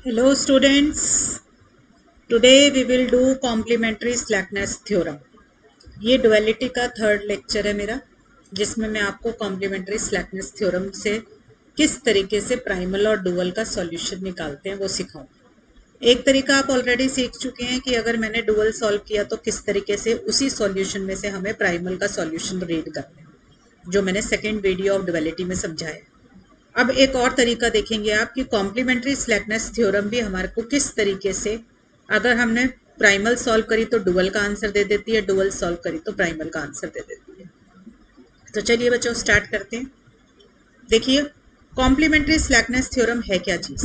Hello students, today we will do complementary slackness theorem. ये duality का third lecture है मेरा, जिसमें मैं आपको complementary slackness theorem से किस तरीके से प्राइमल और डुअल का सॉल्यूशन निकालते हैं वो सिखाऊं। एक तरीका आप ऑलरेडी सीख चुके हैं कि अगर मैंने डुअल सॉल्व किया तो किस तरीके से उसी सॉल्यूशन में से हमें प्राइमल का सॉल्यूशन रीड करना है, जो मैंने सेकेंड वीडियो ऑफ डुअलिटी में समझाया। अब एक और तरीका देखेंगे आप कि कॉम्प्लीमेंट्री स्लैकनेस थ्योरम भी हमारे को किस तरीके से, अगर हमने प्राइमल सॉल्व करी तो डुअल का आंसर दे देती है, डुअल सॉल्व करी तो प्राइमल का आंसर दे देती है। तो चलिए बच्चों स्टार्ट करते हैं। देखिए कॉम्प्लीमेंट्री स्लैकनेस थ्योरम है क्या चीज।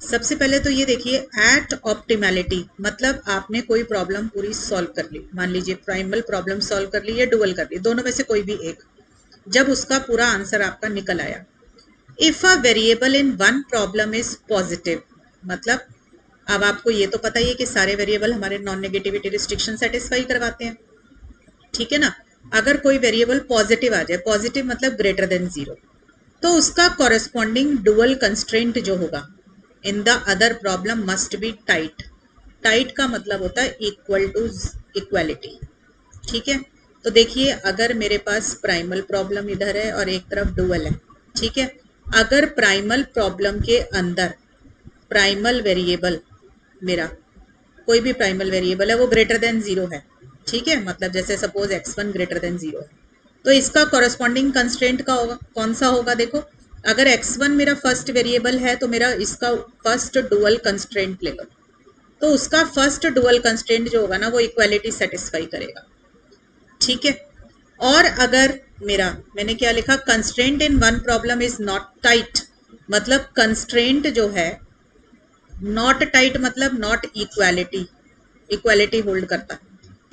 सबसे पहले तो ये देखिए, एट ऑप्टिमैलिटी मतलब आपने कोई प्रॉब्लम पूरी सॉल्व कर ली, मान लीजिए प्राइमल प्रॉब्लम सॉल्व कर ली या डुअल कर ली, दोनों में से कोई भी एक, जब उसका पूरा आंसर आपका निकल आया। If a variable in one problem is positive, मतलब अब आपको ये तो पता ही है कि सारे वेरिएबल हमारे नॉन नेगेटिविटी रिस्ट्रिक्शन सेटिस्फाई करवाते हैं, ठीक है ना। अगर कोई वेरिएबल पॉजिटिव आ जाए, पॉजिटिव मतलब ग्रेटर देन 0, तो उसका कॉरेस्पॉन्डिंग डुअल कंस्ट्रेंट जो होगा in the other problem must be tight. Tight का मतलब होता है इक्वल टू इक्वालिटी, ठीक है। तो देखिए अगर मेरे पास प्राइमल प्रॉब्लम इधर है और एक तरफ डुअल है, ठीक है। अगर प्राइमल प्रॉब्लम के अंदर प्राइमल वेरिएबल मेरा कोई भी प्राइमल वेरिएबल है वो ग्रेटर देन 0 है, ठीक है, मतलब जैसे सपोज x1 ग्रेटर देन 0 है, तो इसका कॉरेस्पॉन्डिंग कंस्ट्रेंट का होगा कौन सा होगा। देखो अगर x1 मेरा फर्स्ट वेरिएबल है तो मेरा इसका फर्स्ट डुअल कंस्ट्रेंट ले लो, तो उसका फर्स्ट डुअल कंस्ट्रेंट जो होगा ना वो इक्वालिटी सेटिस्फाई करेगा, ठीक है। और अगर मेरा मैंने क्या लिखा, constraint in one problem is not tight, मतलब कंस्ट्रेंट जो है नॉट टाइट मतलब नॉट इक्वालिटी, इक्वालिटी होल्ड करता,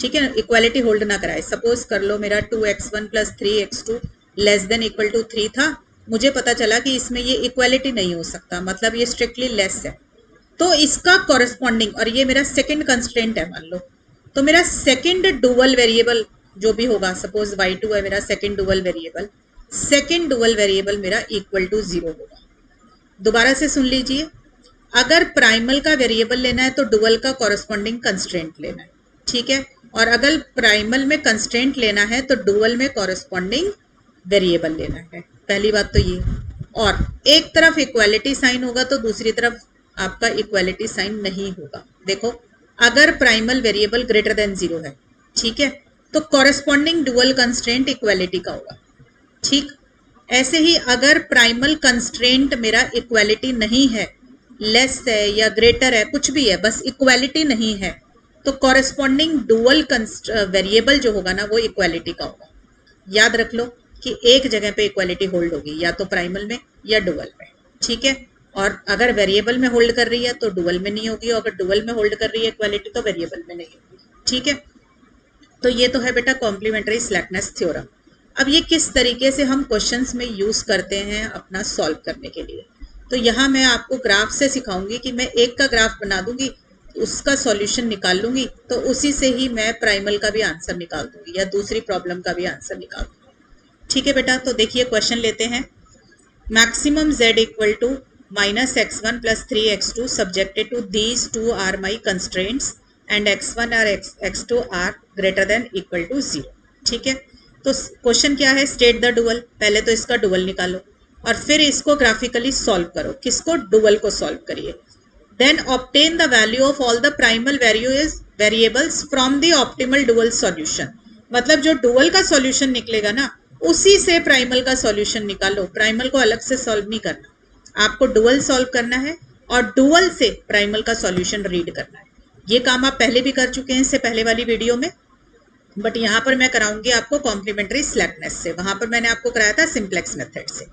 ठीक है, इक्वालिटी होल्ड ना कराए। सपोज कर लो मेरा 2x1 plus 3x2 less than equal to 3 था, मुझे पता चला कि इसमें ये इक्वालिटी नहीं हो सकता, मतलब ये स्ट्रिक्टली लेस है, तो इसका कॉरेस्पॉन्डिंग, और ये मेरा सेकेंड कंस्ट्रेंट है मान लो, तो मेरा सेकेंड डुअल वेरिएबल जो भी होगा, सपोज y2 है मेरा second dual variable, second dual variable मेरा इक्वल टू 0 होगा। दोबारा से सुन लीजिए, अगर प्राइमल का वेरिएबल लेना है तो डुअल का कॉरेस्पॉन्डिंग कंस्ट्रेंट लेना है, ठीक है, और अगर प्राइमल में कंस्ट्रेंट लेना है तो डुअल में कॉरेस्पॉन्डिंग वेरिएबल लेना है। पहली बात तो ये, और एक तरफ इक्वालिटी साइन होगा तो दूसरी तरफ आपका इक्वालिटी साइन नहीं होगा। देखो अगर प्राइमल वेरिएबल ग्रेटर देन 0 है, ठीक है, तो कॉरेस्पॉन्डिंग डुअल कंस्ट्रेंट इक्वालिटी का होगा, ठीक। ऐसे ही अगर प्राइमल कंस्ट्रेंट मेरा इक्वालिटी नहीं है, लेस है या ग्रेटर है, कुछ भी है, बस इक्वालिटी नहीं है, तो कॉरेस्पॉन्डिंग डुअल वेरिएबल जो होगा ना वो इक्वालिटी का होगा। याद रख लो कि एक जगह पे इक्वालिटी होल्ड होगी, या तो प्राइमल में या डुअल में, ठीक है। और अगर वेरिएबल में होल्ड कर रही है तो डुअल में नहीं होगी, और अगर डुअल में होल्ड कर रही है इक्वालिटी तो वेरिएबल में नहीं होगी, ठीक है। तो ये तो है बेटा कॉम्प्लीमेंट्री स्लैकनेस थ्योरम। अब ये किस तरीके से हम क्वेश्चंस में यूज करते हैं अपना सॉल्व करने के लिए, तो यहाँ मैं आपको ग्राफ से सिखाऊंगी कि मैं एक का ग्राफ बना दूंगी, उसका सॉल्यूशन निकाल लूंगी, तो उसी से ही मैं प्राइमल का भी आंसर निकाल दूंगी या दूसरी प्रॉब्लम का भी आंसर निकाल दूंगी, ठीक है बेटा। तो देखिए क्वेश्चन लेते हैं, maximum z equal to minus x1 plus 3x2 subjected to these two are my constraints and x1 और x2 are greater than equal to 0, ठीक है। तो क्वेश्चन क्या है, स्टेट द डुअल, पहले तो इसका डुअल निकालो और फिर इसको ग्राफिकली सॉल्व करो, किसको, डुअल को सॉल्व करिए। Then obtain the value of all the primal variables from the optimal dual solution, मतलब जो डुअल का सॉल्यूशन निकलेगा ना उसी से प्राइमल का सॉल्यूशन निकालो, प्राइमल को अलग से सॉल्व नहीं करना, आपको डुअल सॉल्व करना है और डुअल से प्राइमल का सॉल्यूशन रीड करना है। ये काम आप पहले भी कर चुके हैं इससे पहले वाली वीडियो में, बट यहाँ पर मैं कराऊंगी आपको कॉम्प्लीमेंट्री स्लैकनेस से, वहां पर मैंने आपको कराया था सिंप्लेक्स मेथड से,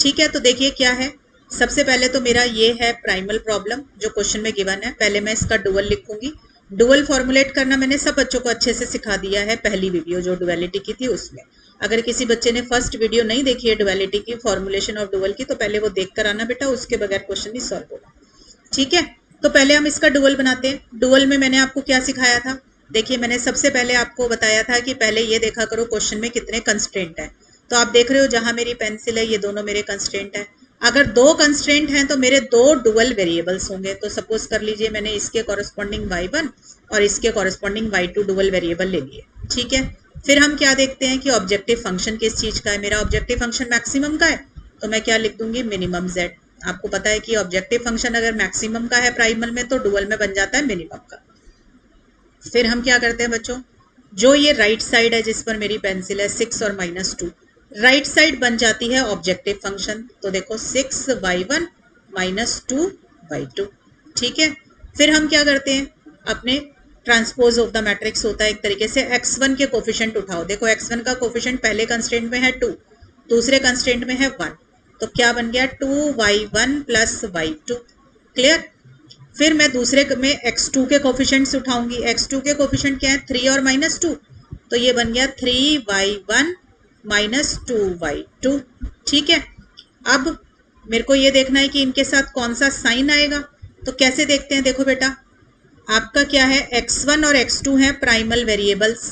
ठीक है। तो देखिए क्या है, सबसे पहले तो मेरा ये है प्राइमल प्रॉब्लम जो क्वेश्चन में गिवन है, पहले मैं इसका डुअल लिखूंगी। डुअल फॉर्मुलेट करना मैंने सब बच्चों को अच्छे से सिखा दिया है पहली वीडियो जो डुअलिटी की थी उसमें। अगर किसी बच्चे ने फर्स्ट वीडियो नहीं देखी है डुअलिटी की, फॉर्मुलेशन ऑफ डुअल की, तो पहले वो देख कर आना बेटा, उसके बगैर क्वेश्चन नहीं सॉल्व होगा, ठीक है। तो पहले हम इसका डुअल बनाते हैं। डुअल में मैंने आपको क्या सिखाया था, देखिए मैंने सबसे पहले आपको बताया था कि पहले ये देखा करो क्वेश्चन में कितने कंस्ट्रेंट है, तो आप देख रहे हो जहां मेरी पेंसिल है ये दोनों मेरे कंस्ट्रेंट है, अगर दो कंस्ट्रेंट हैं तो मेरे दो डुअल वेरिएबल्स होंगे। तो सपोज कर लीजिए मैंने इसके कॉरेस्पॉन्डिंग y1 और इसके कॉरेस्पॉन्डिंग y2 डुअल वेरिएबल ले लिए, ठीक है। फिर हम क्या देखते हैं कि ऑब्जेक्टिव फंक्शन किस चीज का है, मेरा ऑब्जेक्टिव फंक्शन मैक्सिमम का है, तो मैं क्या लिख दूंगी, मिनिमम z। आपको पता है कि ऑब्जेक्टिव फंक्शन अगर मैक्सिमम का है प्राइमल में तो डुअल में बन जाता है मिनिमम का। फिर हम क्या करते हैं बच्चों, जो ये राइट साइड है जिस पर मेरी पेंसिल है 6 और -2, राइट साइड बन जाती है ऑब्जेक्टिव फंक्शन। तो देखो 6y1 -2y2, ठीक है। फिर हम क्या करते हैं, अपने ट्रांसपोज ऑफ द मैट्रिक्स होता है एक तरीके से, x1 के कोफिशिएंट उठाओ। देखो x1 का कोफिशिएंट पहले कंस्ट्रेंट में है 2, दूसरे कंस्ट्रेंट में है 1, तो क्या बन गया 2y1 + y2, क्लियर। फिर मैं दूसरे में x2 के कोफिशिएंट्स उठाऊंगी। x2 के कोफिशिएंट क्या है, 3 और -2, तो ये बन गया 3y1 - 2y2, ठीक है। अब मेरे को ये देखना है कि इनके साथ कौन सा साइन आएगा। तो कैसे देखते हैं, देखो बेटा, आपका क्या है, x1 और x2 है प्राइमल वेरिएबल्स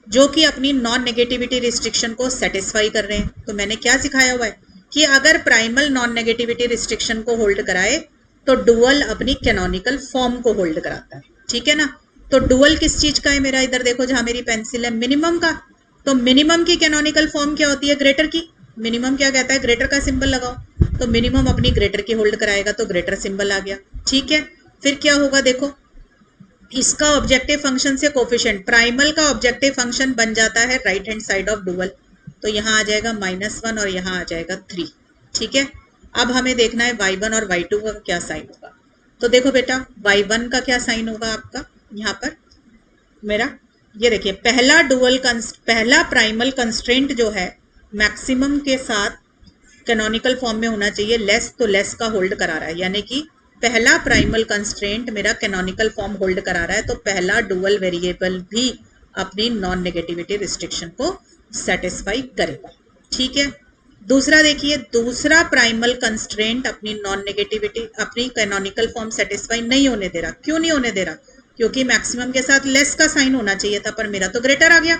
जो कि अपनी नॉन नेगेटिविटी रिस्ट्रिक्शन को सेटिस्फाई कर रहे हैं। तो मैंने क्या सिखाया हुआ है कि अगर प्राइमल नॉन नेगेटिविटी रिस्ट्रिक्शन को होल्ड कराए तो डुअल अपनी कैनोनिकल फॉर्म को होल्ड कराता है, ठीक है ना। तो डुअल किस चीज का है मेरा, इधर देखो जहां मेरी पेंसिल है, मिनिमम का। तो मिनिमम की कैनोनिकल फॉर्म क्या होती है, ग्रेटर की। मिनिमम क्या कहता है, ग्रेटर का सिंबल लगाओ, तो मिनिमम अपनी ग्रेटर की होल्ड कराएगा, तो ग्रेटर सिंबल आ गया, ठीक है। फिर क्या होगा, देखो इसका ऑब्जेक्टिव फंक्शन से कोफिशिएंट, प्राइमल का ऑब्जेक्टिव फंक्शन बन जाता है right hand side of dual, तो यहाँ आ जाएगा -1 और यहाँ आ जाएगा 3, ठीक है। अब हमें देखना है y1 और y2 का क्या साइन होगा। तो देखो बेटा y1 का क्या साइन होगा आपका, यहाँ पर मेरा ये देखिए, पहला प्राइमल कंस्ट्रेंट जो है मैक्सिमम के साथ कैनोनिकल फॉर्म में होना चाहिए, लेस तो लेस का होल्ड करा रहा है, यानी कि पहला प्राइमल कंस्ट्रेंट मेरा कैनोनिकल फॉर्म होल्ड करा रहा है, तो पहला डुअल वेरिएबल भी अपनी नॉन नेगेटिविटी रिस्ट्रिक्शन को सेटिस्फाई करेगा, ठीक है। दूसरा देखिए, दूसरा प्राइमल कंस्ट्रेंट अपनी नॉन नेगेटिविटी, अपनी कैनोनिकल फॉर्म सेटिस्फाई नहीं होने दे रहा। क्यों नहीं होने दे रहा, क्योंकि मैक्सिमम के साथ लेस का साइन होना चाहिए था, पर मेरा तो ग्रेटर आ गया।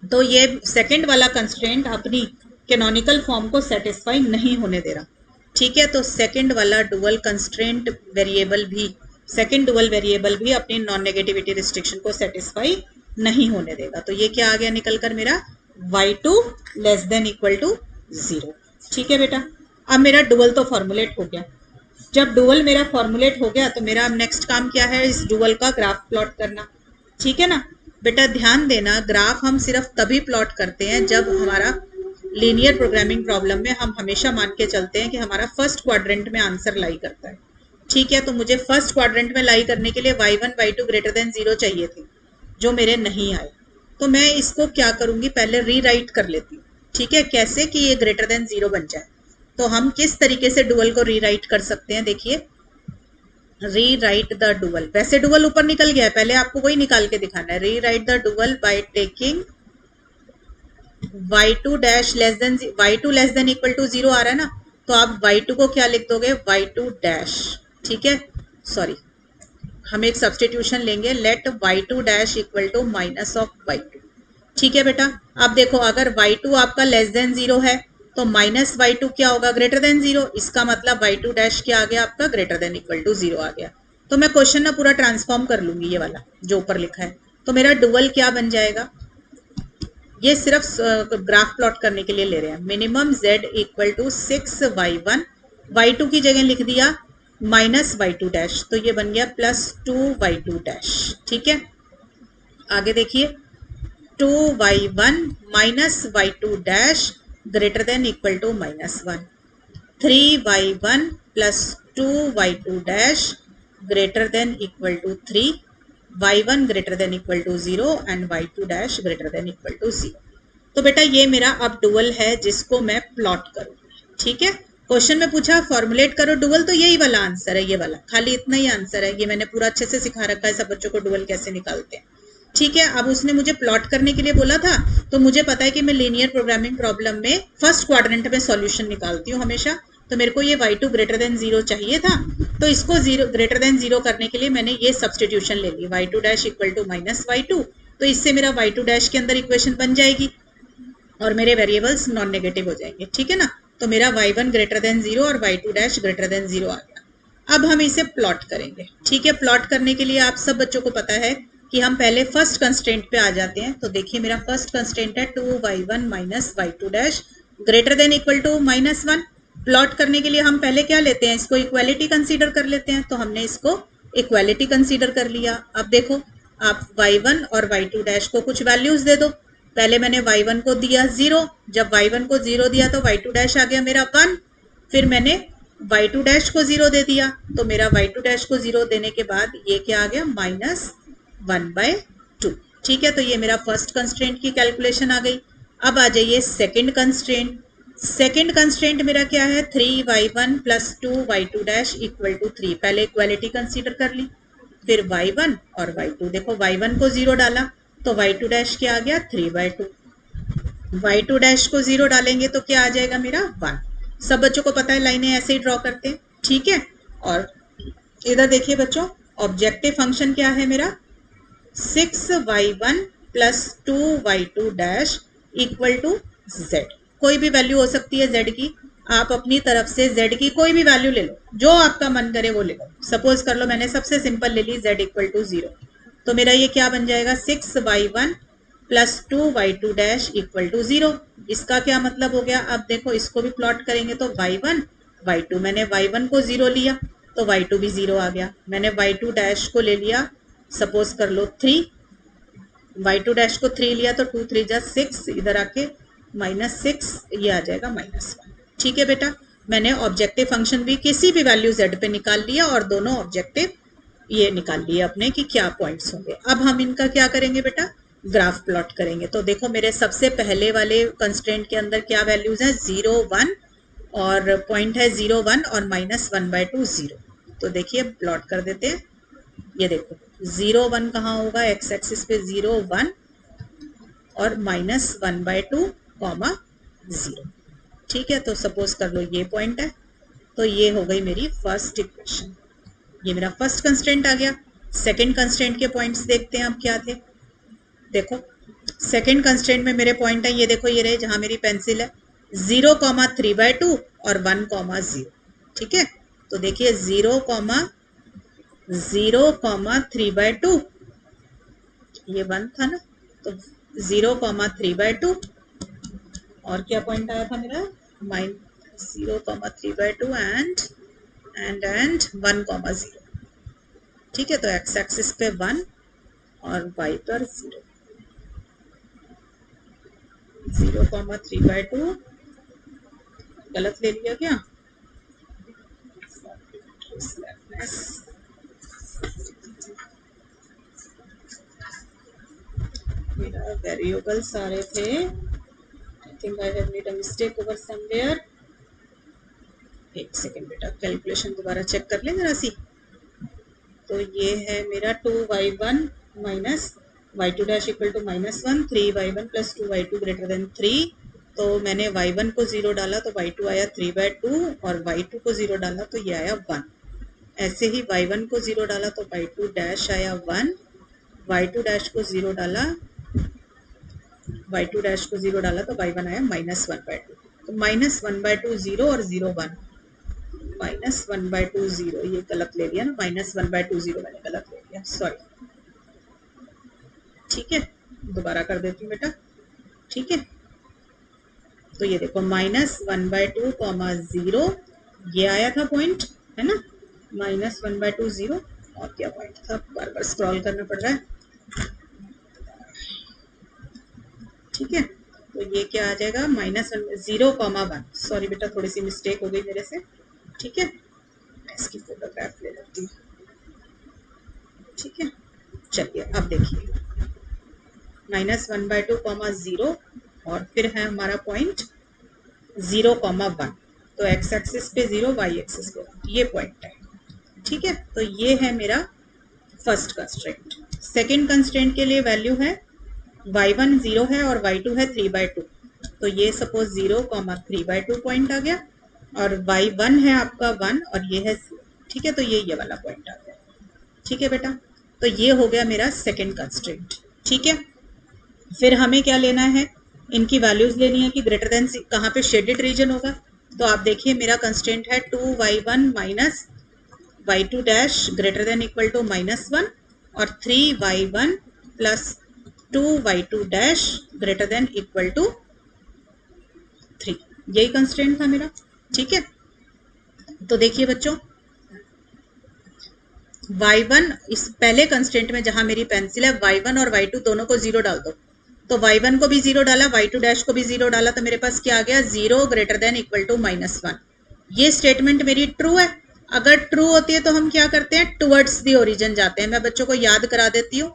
तो ये सेकंड वाला कंस्ट्रेंट अपनी कैनोनिकल फॉर्म को सेटिस्फाई नहीं होने दे रहा, ठीक है। तो सेकंड वाला डुअल कंस्ट्रेंट वेरिएबल भी, सेकंड डुअल वेरिएबल भी अपनी नॉन नेगेटिविटी रिस्ट्रिक्शन को सेटिस्फाई नहीं होने देगा। तो ये क्या आ गया निकल कर, मेरा y2 < 0, ठीक है बेटा। अब मेरा डुअल तो फॉर्मुलेट हो गया। जब डुअल मेरा फॉर्मुलेट हो गया तो मेरा अब नेक्स्ट काम क्या है, इस डुअल का ग्राफ प्लॉट करना, ठीक है ना। बेटा ध्यान देना, ग्राफ हम सिर्फ तभी प्लॉट करते हैं जब हमारा लीनियर प्रोग्रामिंग प्रॉब्लम में हम हमेशा मान के चलते हैं कि हमारा फर्स्ट क्वाड्रेंट में आंसर लाई करता है, ठीक है। तो मुझे फर्स्ट क्वाड्रेंट में लाई करने के लिए y1 y2 > 0 चाहिए थे, जो मेरे नहीं आए। तो मैं इसको क्या करूंगी, पहले रीराइट कर लेती हूँ, ठीक है। कैसे कि ये <0 बन जाए। तो हम किस तरीके से डुअल को रीराइट कर सकते हैं, देखिए, रीराइट द डुअल। वैसे डुअल ऊपर निकल गया है, पहले आपको वही निकाल के दिखाना है। Rewrite the dual by taking y2 < y2 < 0 आ रहा है ना, तो आप y2 को क्या लिख दोगे, y2 डैश, ठीक है। सॉरी, हम एक सब्स्टिट्यूशन लेंगे, लेट y2 डैश -(-y2), ठीक है बेटा। अब देखो अगर y2 आपका <0 है तो -y2 क्या होगा, <0। इसका मतलब y2 डैश क्या आ गया आपका, < 0 आ गया। तो मैं क्वेश्चन ना पूरा ट्रांसफॉर्म कर लूंगी, ये वाला जो ऊपर लिखा है। तो मेरा डुअल क्या बन जाएगा, ये सिर्फ ग्राफ प्लॉट करने के लिए ले रहे हैं। मिनिमम z = 6y1, y2 की जगह लिख दिया -y2 डैश, तो ये बन गया +2y2 डैश, ठीक है। आगे देखिए, 2y1 -y2 dash > -1, 3y1 + 2y2 dash > 3, y1 > 0 and y2 dash > 0। तो बेटा ये मेरा अब डुअल है जिसको मैं प्लॉट करूंगी, ठीक है। क्वेश्चन में पूछा फॉर्मुलेट करो डुअल, तो यही वाला आंसर है, ये वाला, खाली इतना ही आंसर है। ये मैंने पूरा अच्छे से सिखा रखा है सब बच्चों को डुअल कैसे निकालते हैं, ठीक है। अब उसने मुझे प्लॉट करने के लिए बोला था, तो मुझे पता है कि मैं लीनियर प्रोग्रामिंग प्रॉब्लम में फर्स्ट क्वाड्रेंट में सॉल्यूशन निकालती हूँ हमेशा। तो मेरे को ये y2 > 0 चाहिए था, तो इसको <0 करने के लिए मैंने ये सब्स्टिट्यूशन ले ली, y2 डैश = -y2। तो इससे मेरा y2 डैश के अंदर इक्वेशन बन जाएगी और मेरे वेरिएबल्स नॉन नेगेटिव हो जाएंगे, ठीक है ना। तो मेरा y1 ग्रेटर देन 0 और y2 डैश ग्रेटर देन 0 आ गया। अब हम इसे प्लॉट करेंगे। ठीक है, प्लॉट करने के लिए आप सब बच्चों को पता है कि हम पहले फर्स्ट कंस्ट्रेंट पे आ जाते हैं। तो देखिए मेरा फर्स्ट कंस्ट्रेंट है 2y1 minus y2 dash greater than equal to -1। Plot करने के लिए हम पहले क्या लेते हैं, इसको इक्वालिटी कंसीडर कर लेते हैं। तो हमने इसको इक्वालिटी कंसीडर कर लिया। अब देखो आप y1 और y2 डैश को कुछ वैल्यूज दे दो। पहले मैंने y1 को दिया 0, जब y1 को 0 दिया तो y2 डैश आ गया मेरा 1। फिर मैंने y2 डैश को 0 दे दिया, तो मेरा y2 डैश को 0 देने के बाद ये क्या आ गया, -1/2। ठीक है, तो ये मेरा फर्स्ट कंस्ट्रेंट की कैलकुलेशन आ गई। अब आ जाइए सेकंड कंस्ट्रेंट। सेकंड कंस्ट्रेंट मेरा क्या है, 3y1 plus 2y2 dash equal to 3। पहले इक्वालिटी कंसीडर कर ली, फिर y1 और y2। देखो y1 को 0 डाला तो y2 डैश क्या आ गया, 3/2। y2 डैश को 0 डालेंगे तो क्या आ जाएगा मेरा 1। सब बच्चों को पता है लाइनें ऐसे ही ड्रॉ करते हैं। ठीक है, और इधर देखिए बच्चों, ऑब्जेक्टिव फंक्शन क्या है मेरा, 6y1 plus 2y2 dash equal to z। कोई भी वैल्यू हो सकती है z की, आप अपनी तरफ से z की कोई भी वैल्यू ले लो, जो आपका मन करे वो ले लो। सपोज कर लो मैंने सबसे सिंपल ले ली z इक्वल टू 0, तो मेरा ये क्या बन जाएगा, 6y1 plus 2y2 dash equal to 0। इसका क्या मतलब हो गया, अब देखो इसको भी प्लॉट करेंगे तो y1 y2, मैंने y1 को 0 लिया तो y2 भी 0 आ गया। मैंने y2 डैश को ले लिया, सपोज कर लो 3, y2 डैश को 3 लिया तो 2 3 जा 6, इधर आके -6, ये आ जाएगा -1। ठीक है बेटा, मैंने ऑब्जेक्टिव फंक्शन भी किसी भी वैल्यू z पे निकाल लिया और दोनों ऑब्जेक्टिव ये निकाल लिए अपने कि क्या पॉइंट्स होंगे। अब हम इनका क्या करेंगे बेटा, ग्राफ प्लॉट करेंगे। तो देखो मेरे सबसे पहले वाले कंस्ट्रेंट के अंदर क्या वैल्यूज हैं, 0 1 और पॉइंट है 0 1 और -1/2 0। तो देखिए प्लॉट कर देते हैं। ये देखो 0 1 कहाँ होगा, एक्स एक्सिस पे 0 1 और -1/2 0। ठीक है, तो सपोज कर लो ये पॉइंट है, तो ये हो गई मेरी फर्स्ट इक्वेशन। ये मेरा फर्स्ट कंस्ट्रेंट आ गया। सेकंड कंस्ट्रेंट के पॉइंट्स देखते हैं अब क्या थे। देखो सेकंड कंस्ट्रेंट में मेरे पॉइंट है, ये देखो ये रहे जहां मेरी पेंसिल है, 0, 3/2 और 1, 0। ठीक है, तो देखिए 0, 3/2, ये 1 था ना, तो 0, 3/2 और क्या पॉइंट आया था मेरा, 0, 3/2 एंड 1, 0। ठीक है, तो एक्स एक्सिस पे 1 और y पर 0, 0, 3/2 गलत ले लिया क्या, मेरा वेरिएबल सारे थे, I think I have made a mistake over somewhere. एक सेकेंड बेटा, कैलकुलेशन दोबारा चेक कर लें जरा सी। तो ये है मेरा 2y1 minus y2 dash equal to -1, 3y1 plus 2y2 greater than 3। तो मैंने y1 को 0 डाला तो y2 आया 3/2 और y2 को 0 डाला तो ये आया 1। ऐसे ही y1 को 0 डाला तो y2 डैश आया 1, y2 डैश को 0 डाला, y2 डैश को 0 डाला तो y1 आया -1/2। तो -1/2 0 और 0 1, -1/2 0, ये गलत ले लिया ना, -1/2 0 मैंने गलत ले लिया, सॉरी। ठीक है, दोबारा कर देती हूँ बेटा। ठीक है, तो ये देखो -1/2 0, ये आया था पॉइंट, है ना, -1/2 0। और क्या पॉइंट था, बार बार स्क्रॉल करना पड़ रहा है। ठीक है, तो ये क्या आ जाएगा, -0, 1। सॉरी बेटा, थोड़ी सी मिस्टेक हो गई मेरे से। ठीक है, मैं इसकी फोटोग्राफ ले लेती हूँ। ठीक है, चलिए अब देखिए, -1/2 0 और फिर है हमारा पॉइंट 0, 1। तो एक्स एक्सिस पे 0, वाई एक्सिस पे 1, ये पॉइंट है। ठीक है, तो ये है मेरा फर्स्ट कंस्ट्रेंट। सेकंड कंस्ट्रेंट के लिए वैल्यू है y1 0 है और y2 है 3/2। तो ये सपोज 0, 3/2 पॉइंट आ गया और y1 है आपका 1 और ये है 0। ठीक है, तो ये वाला पॉइंट आ गया। ठीक है बेटा, तो ये हो गया मेरा सेकंड कंस्ट्रेंट। ठीक है, फिर हमें क्या लेना है, इनकी वैल्यूज लेनी है कि ग्रेटर देन कहाँ पे शेडेड रीजन होगा, तो आप देखिए मेरा कंस्ट्रेंट है 2y1 minus y2 dash greater than equal to -1 और 3y1 plus 2y2 dash greater than equal to 3। यही कंस्ट्रेंट था मेरा, ठीक है। तो देखिए बच्चों, y1 इस पहले कंस्ट्रेंट में जहां मेरी पेंसिल है, y1 और y2 दोनों को 0 डाल दो। तो y1 को भी 0 डाला, y2 डैश को भी 0 डाला, तो मेरे पास क्या आ गया, 0 ग्रेटर देन इक्वल टू -1। ये स्टेटमेंट मेरी ट्रू है। अगर ट्रू होती है तो हम क्या करते हैं, टुवर्ड्स दी ओरिजिन जाते हैं। मैं बच्चों को याद करा देती हूँ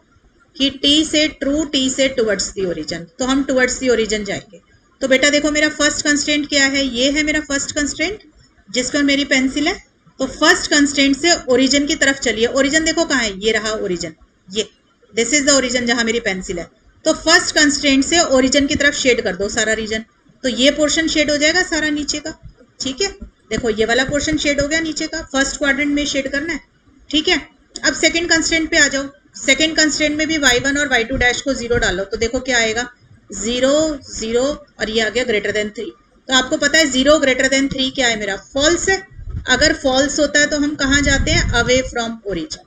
कि टी से ट्रू, टी से टुवर्ड्स दी ओरिजिन, तो हम टुवर्ड्स दी ओरिजिन जाएंगे। तो बेटा देखो मेरा फर्स्ट कंस्ट्रेंट क्या है, ये है मेरा फर्स्ट कंस्ट्रेंट जिस पर मेरी पेंसिल है। तो फर्स्ट कंस्ट्रेंट से ओरिजिन की तरफ चलिए। ओरिजिन देखो कहाँ है, ये रहा ओरिजिन, ये दिस इज द ओरिजिन जहां मेरी पेंसिल है। तो फर्स्ट कंस्ट्रेंट से ओरिजिन की तरफ शेड कर दो सारा रीजन, तो ये पोर्शन शेड हो जाएगा सारा नीचे का, ठीक है। देखो ये वाला पोर्शन शेड हो गया नीचे का, फर्स्ट क्वाड्रेंट में शेड करना है, ठीक है। अब सेकंड कंस्ट्रेंट पे आ जाओ। सेकंड कंस्ट्रेंट में भी y1 और y2 डैश को 0 डालो, तो देखो क्या आएगा, 0 0 और ये आ गया ग्रेटर देन 3। तो आपको पता है 0 ग्रेटर देन 3 क्या है मेरा, फॉल्स है। अगर फॉल्स होता है तो हम कहाँ जाते हैं, अवे फ्रॉम ओरिजिन,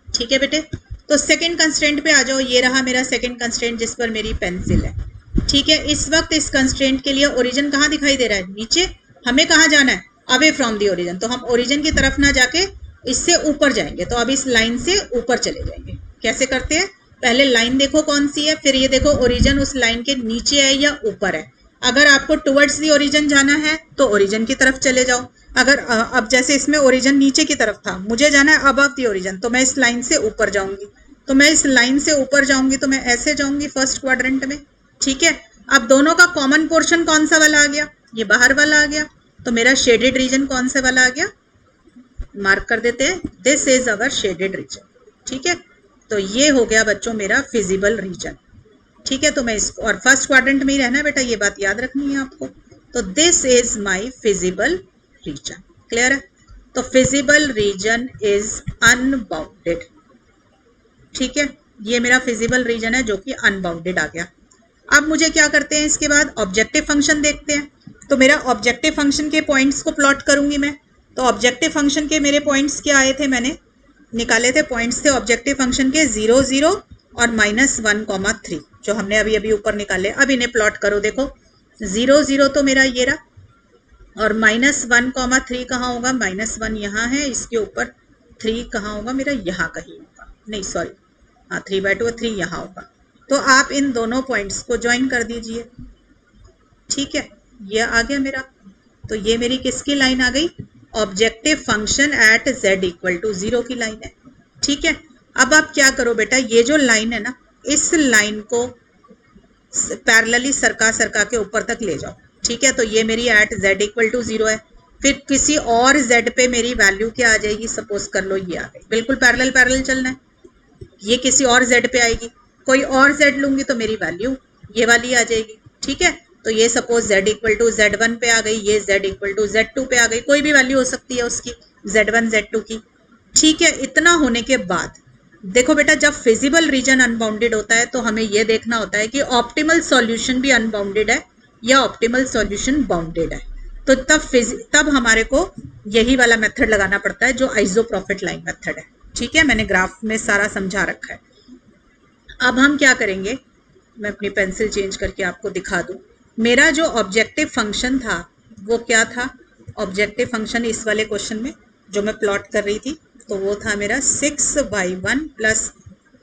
ठीक है बेटे। तो सेकंड कंस्ट्रेंट पे आ जाओ। ये रहा मेरा सेकंड कंस्ट्रेंट जिस पर मेरी पेंसिल है, ठीक है। इस वक्त इस कंस्ट्रेंट के लिए ओरिजिन कहाँ दिखाई दे रहा है, नीचे। हमें कहाँ जाना है, अवे फ्रॉम दी ओरिजिन। तो हम ओरिजिन की तरफ ना जाके इससे ऊपर जाएंगे। तो अब इस लाइन से ऊपर चले जाएंगे। कैसे करते हैं, पहले लाइन देखो कौन सी है, फिर ये देखो ओरिजिन उस लाइन के नीचे है या ऊपर है। अगर आपको टुवर्ड्स दी ओरिजिन जाना है तो ओरिजिन की तरफ चले जाओ। अगर अब जैसे इसमें ओरिजिन नीचे की तरफ था, मुझे जाना है अबव दी ओरिजिन, तो मैं इस लाइन से ऊपर जाऊंगी। तो मैं इस लाइन से ऊपर जाऊंगी तो मैं ऐसे जाऊंगी फर्स्ट क्वाड्रेंट में, ठीक है। अब दोनों का कॉमन पोर्शन कौन सा वाला आ गया, ये बाहर वाला आ गया। तो मेरा शेडेड रीजन कौन सा वाला आ गया, मार्क कर देते हैं, this is our shaded region, ठीक है। तो ये हो गया बच्चों मेरा फिजिबल रीजन, ठीक है। तो मैं इसको, और फर्स्ट क्वाड्रेंट में ही रहना है बेटा, ये बात याद रखनी है आपको। तो this is my feasible region, clear है। तो फिजिबल रीजन इज अनबाउंडेड, ठीक है। ये मेरा फिजिबल रीजन है जो कि अनबाउंडेड आ गया। अब मुझे क्या करते हैं, इसके बाद ऑब्जेक्टिव फंक्शन देखते हैं। तो मेरा ऑब्जेक्टिव फंक्शन के पॉइंट्स को प्लॉट करूंगी मैं। तो ऑब्जेक्टिव फंक्शन के मेरे पॉइंट्स क्या आए थे, मैंने निकाले थे पॉइंट्स थे ऑब्जेक्टिव फंक्शन के 0 0 और -1, 3, जो हमने अभी अभी ऊपर निकाले। अब इन्हें प्लॉट करो, देखो 0 0 तो मेरा ये रहा, और -1, 3 कहाँ होगा, -1 यहाँ है, इसके ऊपर 3 कहाँ होगा मेरा, यहाँ कहीं होगा, नहीं सॉरी, हाँ 3/2 3 यहाँ होगा। तो आप इन दोनों पॉइंट्स को ज्वाइन कर दीजिए, ठीक है। ये आ गया मेरा। तो ये मेरी किसकी लाइन आ गई, objective function at z equal to 0 की लाइन है, ठीक है। अब आप क्या करो बेटा, ये जो लाइन है ना, इस लाइन को पैरेलली सरका के ऊपर तक ले जाओ, ठीक है। तो ये मेरी एट z इक्वल टू 0 है। फिर किसी और z पे मेरी वैल्यू क्या आ जाएगी, सपोज कर लो ये आ गई, बिल्कुल पैरेलल चलना है। ये किसी और z पे आएगी, कोई और z लूंगी तो मेरी वैल्यू ये वाली आ जाएगी, ठीक है। तो ये suppose z equal to z1 पे आ गई, ये z इक्वल टू z2 पे आ गई, कोई भी वैल्यू हो सकती है उसकी, z1 z2 की, ठीक है। इतना होने के बाद देखो बेटा, जब फिजिबल रीजन अनबाउंडेड होता है तो हमें यह देखना होता है कि ऑप्टिमल सॉल्यूशन भी अनबाउंडेड है या ऑप्टिमल सॉल्यूशन बाउंडेड है। तो तब हमारे को यही वाला मेथड लगाना पड़ता है जो आइसोप्रोफिट लाइन मेथड है, ठीक है। मैंने ग्राफ में सारा समझा रखा है। अब हम क्या करेंगे, मैं अपनी पेंसिल चेंज करके आपको दिखा दूं। मेरा जो ऑब्जेक्टिव फंक्शन था वो क्या था, ऑब्जेक्टिव फंक्शन इस वाले क्वेश्चन में जो मैं प्लॉट कर रही थी, तो वो था मेरा 6y1 प्लस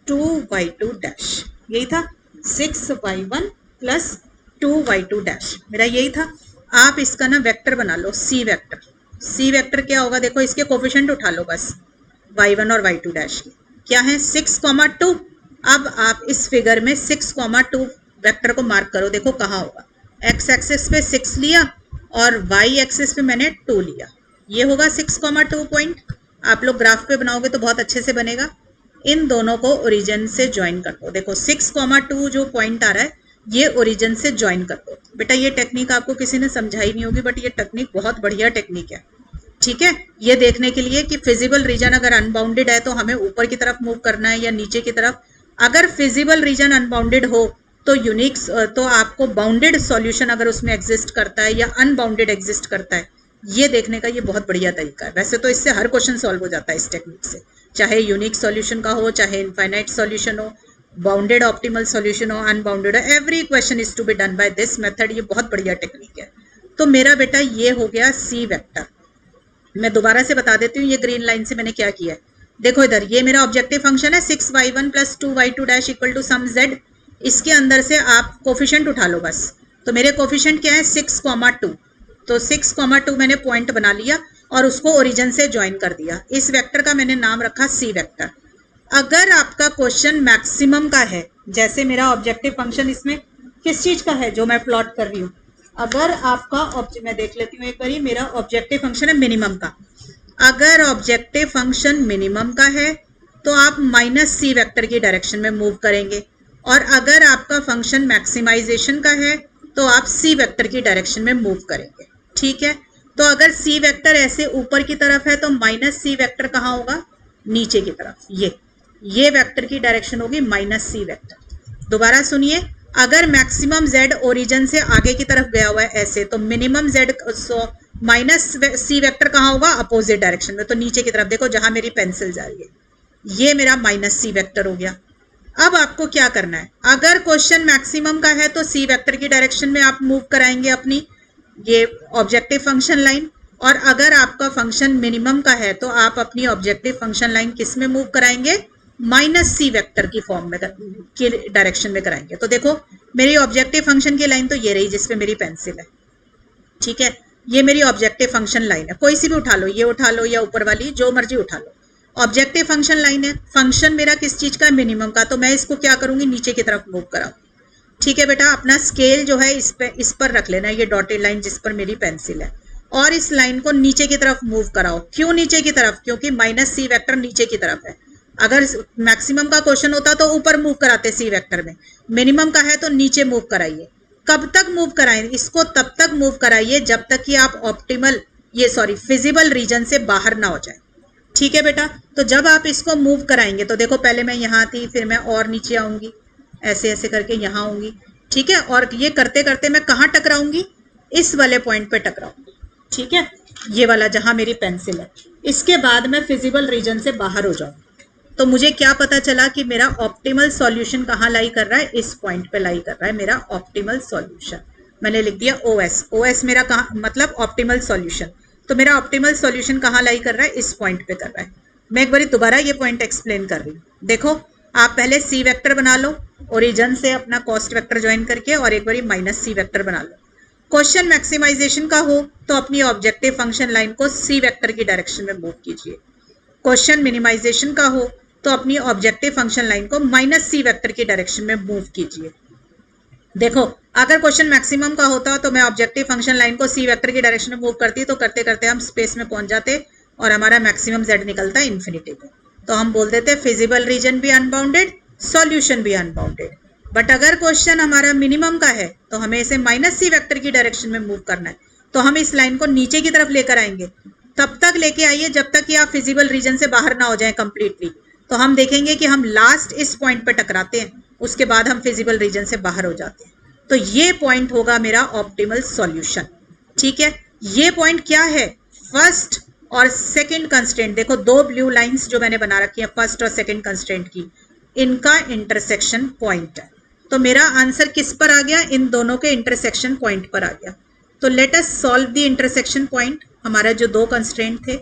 2y2 डैश, यही था 6y1 प्लस 2y2 डैश, मेरा यही था। आप इसका ना वेक्टर बना लो, सी वेक्टर। सी वेक्टर क्या होगा, देखो इसके कोफिशिएंट उठा लो बस, y1 और y2 डैश की क्या है 6,2। अब आप इस फिगर में 6,2 वेक्टर को मार्क करो, देखो कहाँ होगा। x एक्सिस पे 6 लिया और y एक्सिस पे मैंने 2 लिया, ये होगा 6,2 पॉइंट। आप लोग ग्राफ पे बनाओगे तो बहुत अच्छे से बनेगा। इन दोनों को ओरिजिन से ज्वाइन कर दो, देखो 6,2 जो पॉइंट आ रहा है ये ओरिजिन से ज्वाइन कर दो। बेटा ये टेक्निक आपको किसी ने समझाई नहीं होगी, बट ये टेक्निक बहुत बढ़िया टेक्निक है, ठीक है। ये देखने के लिए कि फिजिबल रीजन अगर अनबाउंडेड है तो हमें ऊपर की तरफ मूव करना है या नीचे की तरफ। अगर फिजिबल रीजन अनबाउंडेड हो तो यूनिक तो आपको बाउंडेड सॉल्यूशन अगर उसमें एग्जिस्ट करता है या अनबाउंडेड एग्जिस्ट करता है, ये देखने का ये बहुत बढ़िया तरीका है। वैसे तो इससे हर क्वेश्चन सॉल्व हो जाता है इस टेक्निक से, चाहे यूनिक सॉल्यूशन का हो, चाहे इनफाइनाइट सॉल्यूशन हो, बाउंडेड ऑप्टिमल सॉल्यूशन हो, अनबाउंडेड हो, every question is to be done by this method. ये बहुत बढ़िया टेक्निक है। तो मेरा बेटा ये हो गया सी वेक्टर। मैं दोबारा से बता देती हूँ ये ग्रीन लाइन से मैंने क्या किया है। देखो इधर ये मेरा ऑब्जेक्टिव फंक्शन है 6y1 + 2y2 dash equal to some z। इसके अंदर से आप कोफिशिएंट उठा लो बस। तो मेरे कोफिशिएंट क्या है 6,2। तो 6,2 मैंने पॉइंट बना लिया और उसको ओरिजिन से ज्वाइन कर दिया। इस वेक्टर का मैंने नाम रखा सी वेक्टर। अगर आपका क्वेश्चन मैक्सिमम का है, जैसे मेरा ऑब्जेक्टिव फंक्शन इसमें किस चीज का है जो मैं प्लॉट कर रही हूँ, अगर आपका मैं देख लेती हूँ एक बार, मेरा ऑब्जेक्टिव फंक्शन है मिनिमम का। अगर ऑब्जेक्टिव फंक्शन मिनिमम का है तो आप -c वेक्टर की डायरेक्शन में मूव करेंगे, और अगर आपका फंक्शन मैक्सिमाइजेशन का है तो आप c वेक्टर की डायरेक्शन में मूव करेंगे। ठीक है, तो अगर c वेक्टर ऐसे ऊपर की तरफ है तो -c वेक्टर कहाँ होगा, नीचे की तरफ। ये वेक्टर की डायरेक्शन होगी -c वेक्टर। दोबारा सुनिए, अगर मैक्सिमम z ओरिजिन से आगे की तरफ गया हुआ है ऐसे, तो मिनिमम z -c वेक्टर कहाँ होगा, अपोजिट डायरेक्शन में, तो नीचे की तरफ। देखो जहां मेरी पेंसिल जा रही है, ये मेरा -c वेक्टर हो गया। अब आपको क्या करना है, अगर क्वेश्चन मैक्सिमम का है तो c वेक्टर की डायरेक्शन में आप मूव कराएंगे अपनी ये ऑब्जेक्टिव फंक्शन लाइन, और अगर आपका फंक्शन मिनिमम का है तो आप अपनी ऑब्जेक्टिव फंक्शन लाइन किस में मूव कराएंगे, -c वेक्टर की फॉर्म में की डायरेक्शन में कराएंगे। तो देखो मेरी ऑब्जेक्टिव फंक्शन की लाइन तो ये रही जिसपे मेरी पेंसिल है। ठीक है, ये मेरी ऑब्जेक्टिव फंक्शन लाइन है, कोई सी भी उठा लो, ये उठा लो या ऊपर वाली जो मर्जी उठा लो। ऑब्जेक्टिव फंक्शन लाइन है, फंक्शन मेरा किस चीज का है, मिनिमम का। तो मैं इसको क्या करूंगी, नीचे की तरफ मूव कराऊंगी। ठीक है बेटा, अपना स्केल जो है इस पर रख लेना, ये डॉटेड लाइन जिस पर मेरी पेंसिल है, और इस लाइन को नीचे की तरफ मूव कराओ। क्यों नीचे की तरफ, क्योंकि -c वेक्टर नीचे की तरफ है। अगर मैक्सिमम का क्वेश्चन होता तो ऊपर मूव कराते c वेक्टर में, मिनिमम का है तो नीचे मूव कराइए। कब तक मूव कराएं इसको, तब तक मूव कराइए जब तक कि आप फिजिबल रीजन से बाहर ना हो जाए। ठीक है बेटा, तो जब आप इसको मूव कराएंगे तो देखो पहले मैं यहाँ थी, फिर मैं और नीचे आऊंगी, ऐसे ऐसे करके यहाँ आऊंगी। ठीक है, और ये करते करते मैं कहाँ टकराऊंगी, इस वाले पॉइंट पे टकराऊंगी। ठीक है, ये वाला जहां मेरी पेंसिल है। इसके बाद मैं फिजिबल रीजन से बाहर हो जाऊंगी। तो मुझे क्या पता चला कि मेरा ऑप्टिमल सॉल्यूशन कहाँ लाई कर रहा है, इस पॉइंट पे लाई कर रहा है मेरा ऑप्टिमल सॉल्यूशन। मैंने लिख दिया OS मेरा कहाँ, मतलब ऑप्टिमल सॉल्यूशन। तो मेरा ऑप्टिमल सॉल्यूशन कहाँ लाई कर रहा है, इस पॉइंट पे कर रहा है। मैं एक बार दोबारा ये पॉइंट एक्सप्लेन कर रही हूँ। देखो आप पहले c वेक्टर बना लो, ओरिजिन से अपना कॉस्ट वेक्टर ज्वाइन करके, और एक बार -c वेक्टर बना लो। क्वेश्चन मैक्सिमाइजेशन का हो तो अपनी ऑब्जेक्टिव फंक्शन लाइन को c वेक्टर की डायरेक्शन में मूव कीजिए। क्वेश्चन मिनिमाइजेशन का हो तो अपनी ऑब्जेक्टिव फंक्शन लाइन को -c वेक्टर की डायरेक्शन में मूव कीजिए। देखो अगर क्वेश्चन मैक्सिमम का होता तो मैं ऑब्जेक्टिव फंक्शन लाइन को c वेक्टर की डायरेक्शन में मूव करती, तो करते करते हम स्पेस में पहुंच जाते और हमारा मैक्सिमम z निकलता है इन्फिनिटी पे। तो हम बोल देते फिजिबल रीजन भी अनबाउंडेड, सॉल्यूशन भी अनबाउंडेड। बट अगर क्वेश्चन हमारा मिनिमम का है तो हमें इसे -c वेक्टर की डायरेक्शन में मूव करना है। तो हम इस लाइन को नीचे की तरफ लेकर आएंगे, तब तक लेके आइए जब तक कि आप फिजिबल रीजन से बाहर ना हो जाए कंप्लीटली। तो हम देखेंगे कि हम लास्ट इस पॉइंट पे टकराते हैं, उसके बाद हम फिजिबल रीजन से बाहर हो जाते हैं। तो ये पॉइंट होगा मेरा ऑप्टिमल सॉल्यूशन। ठीक है, ये पॉइंट क्या है, फर्स्ट और सेकंड कंस्ट्रेंट। देखो दो ब्लू लाइंस जो मैंने बना रखी है फर्स्ट और सेकंड कंस्ट्रेंट की, इनका इंटरसेक्शन पॉइंट है। तो मेरा आंसर किस पर आ गया, इन दोनों के इंटरसेक्शन पॉइंट पर आ गया। तो let us solve the intersection point. हमारा जो दो कंस्ट्रेंट थे,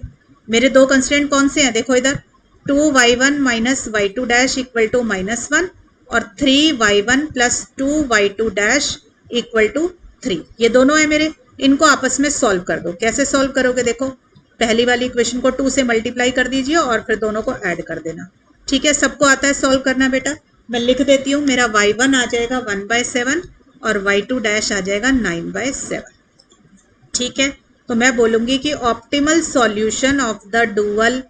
मेरे दो कंस्ट्रेंट कौन से हैं, देखो इधर 2y1 - y2 dash equal to -1 और 3y1 + 2y2 dash equal to 3। ये दोनों है मेरे, इनको आपस में सॉल्व कर दो। कैसे सॉल्व करोगे, देखो पहली वाली इक्वेशन को 2 से मल्टीप्लाई कर दीजिए और फिर दोनों को ऐड कर देना। ठीक है, सबको आता है सॉल्व करना बेटा। मैं लिख देती हूँ, मेरा y1 आ जाएगा 1/7 और y2 डैश आ जाएगा 9/7। ठीक है, तो मैं बोलूंगी कि optimal solution of the dual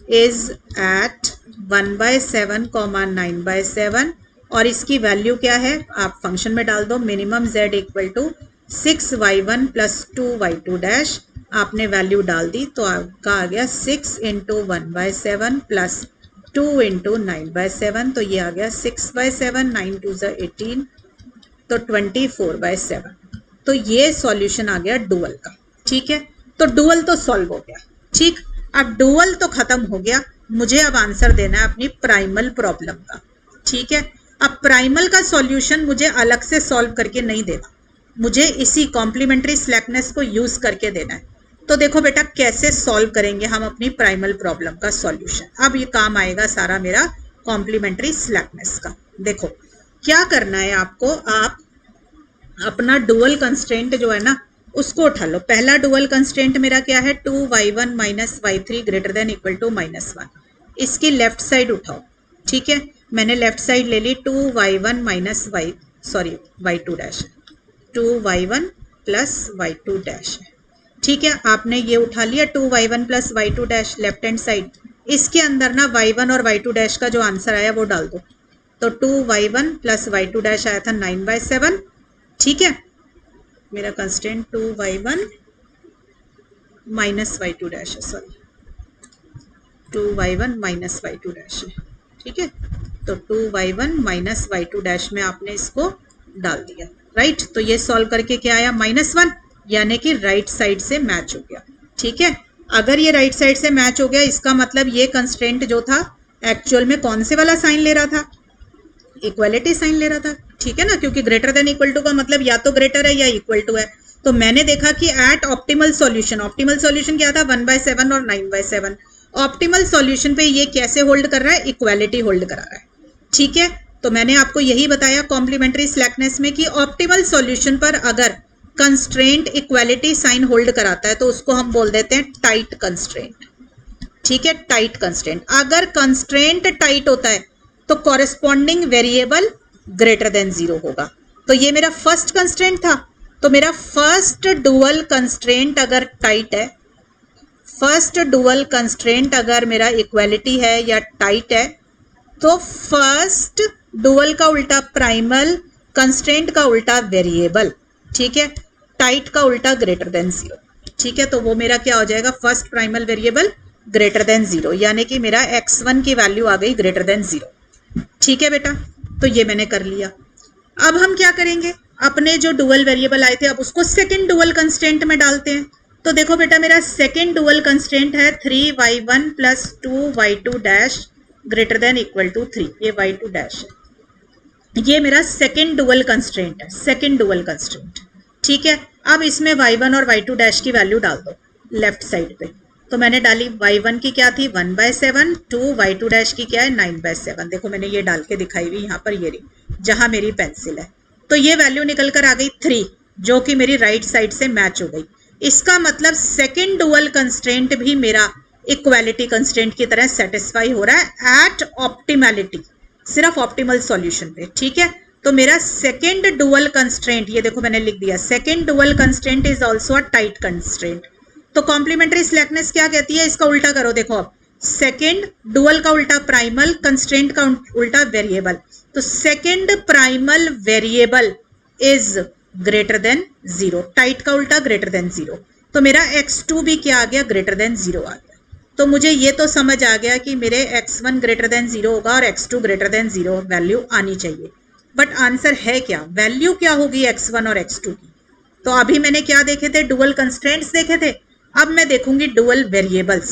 is at 1/7, 9/7, और इसकी वैल्यू क्या है आप फंक्शन में डाल दो। Minimum z equal to 6y1 + 2y2 dash, आपने वैल्यू डाल दी तो आपका आ गया 6 × 1/7 + 2 × 9/7। तो ये आ गया 6/7, 9 × 2 = 18 तो 24/7। तो ये सॉल्यूशन आ गया डुअल का। ठीक है, तो डुअल तो सॉल्व हो गया। ठीक, अब डुअल तो खत्म हो गया, मुझे अब आंसर देना है अपनी प्राइमल प्रॉब्लम का। ठीक है, अब प्राइमल का सॉल्यूशन मुझे अलग से सॉल्व करके नहीं देना, मुझे इसी कॉम्प्लीमेंट्री स्लैकनेस को यूज करके देना है। तो देखो बेटा कैसे सॉल्व करेंगे हम अपनी प्राइमल प्रॉब्लम का सॉल्यूशन। अब ये काम आएगा सारा मेरा कॉम्प्लीमेंट्री स्लैकनेस का। देखो क्या करना है आपको, आप अपना डुअल कंस्ट्रेंट जो है ना उसको उठा लो। पहला डुअल कंस्ट्रेंट मेरा क्या है, 2y1 minus y3 greater than equal to -1। इसकी लेफ्ट साइड उठाओ। ठीक है, मैंने लेफ्ट साइड ले ली, 2y1 minus y2 dash, 2y1 plus y2 dash. ठीक है, आपने ये उठा लिया 2y1 plus y2 dash left hand side. इसके अंदर ना y1 और y2 डैश का जो आंसर आया वो डाल दो। तो 2y1 प्लस y2 डैश आया था 9/7। ठीक है, मेरा constant 2y1 minus y2 dash है, sorry 2y1 minus y2 dash है। ठीक है, तो 2y1 माइनस y2 डैश में आपने इसको डाल दिया। राइट, तो ये सॉल्व करके क्या आया, -1, यानी कि राइट साइड से मैच हो गया। ठीक है, अगर ये राइट साइड से मैच हो गया इसका मतलब ये कंस्ट्रेंट जो था एक्चुअल में कौन से वाला साइन ले रहा था, इक्वालिटी साइन ले रहा था। ठीक है ना, क्योंकि ग्रेटर देन इक्वल टू का मतलब या तो ग्रेटर है या इक्वल टू है। तो मैंने देखा कि एट ऑप्टिमल सॉल्यूशन क्या था, 1/7 और 9/7। ऑप्टिमल सॉल्यूशन पे ये कैसे होल्ड कर रहा है, इक्वालिटी होल्ड करा रहा है। ठीक है, तो मैंने आपको यही बताया कॉम्प्लीमेंट्री स्लैकनेस में कि ऑप्टिमल सॉल्यूशन पर अगर कंस्ट्रेंट इक्वालिटी साइन होल्ड कराता है तो उसको हम बोल देते हैं टाइट कंस्ट्रेंट। ठीक है, टाइट कंस्ट्रेंट। अगर कंस्ट्रेंट टाइट होता है तो कॉरेस्पॉन्डिंग वेरिएबल ग्रेटर देन 0 होगा। तो ये मेरा फर्स्ट कंस्ट्रेंट था। तो मेरा फर्स्ट डुअल कंस्ट्रेंट अगर टाइट है, फर्स्ट डुअल कंस्ट्रेंट अगर मेरा इक्वालिटी है या टाइट है, तो फर्स्ट डुअल का उल्टा प्राइमल, कंस्ट्रेंट का उल्टा वेरिएबल। ठीक है, टाइट का उल्टा ग्रेटर देन 0। ठीक है, तो वो मेरा क्या हो जाएगा, first primal variable greater than 0, यानी कि मेरा x1 की वैल्यू आ गई ग्रेटर देन 0। ठीक है बेटा, तो ये मैंने कर लिया। अब हम क्या करेंगे, अपने जो डुअल वेरिएबल आए थे अब उसको सेकंड डुअल कंस्ट्रेंट में डालते हैं। तो देखो बेटा मेरा सेकंड डुअल कंस्ट्रेंट है 3y1 plus 2y2 dash greater than equal to 3। ये y2 डैश है, ये मेरा सेकंड डुअल कंस्ट्रेंट है, सेकंड डुअल कंस्ट्रेंट। ठीक है, अब इसमें y1 और y2 डैश की वैल्यू डाल दो लेफ्ट साइड पे। तो मैंने डाली, y1 की क्या थी 1/7, 2y2 डैश की क्या है 9/7। देखो मैंने ये डाल के दिखाई हुई यहाँ पर, ये रही जहां मेरी पेंसिल है। तो ये वैल्यू निकल कर आ गई 3, जो कि मेरी राइट साइड से मैच हो गई। इसका मतलब सेकेंड डुअल कंस्ट्रेंट भी मेरा इक्वालिटी कंस्ट्रेंट की तरह सेटिस्फाई हो रहा है एट ऑप्टिमैलिटी, सिर्फ ऑप्टिमल सॉल्यूशन पे। ठीक है, तो मेरा सेकेंड डुअल कंस्ट्रेंट, ये देखो मैंने लिख दिया, second dual constraint is also a tight constraint. तो कॉम्प्लीमेंट्री स्लैकनेस क्या कहती है, इसका उल्टा करो। देखो अब सेकेंड डुअल का उल्टा प्राइमल, कंस्ट्रेंट का उल्टा वेरिएबल। तो second primal variable is greater than 0, tight का उल्टा ग्रेटर देन 0। तो मेरा x2 भी क्या आ गया, ग्रेटर देन 0 आ गया। तो मुझे ये तो समझ आ गया कि मेरे x1 ग्रेटर देन 0 होगा और x2 ग्रेटर देन 0 वैल्यू आनी चाहिए। बट आंसर है क्या, वैल्यू क्या होगी x1 और x2 की। तो अभी मैंने क्या देखे थे, डुअल कंस्ट्रेंट्स देखे थे। अब मैं देखूंगी डुअल वेरिएबल्स।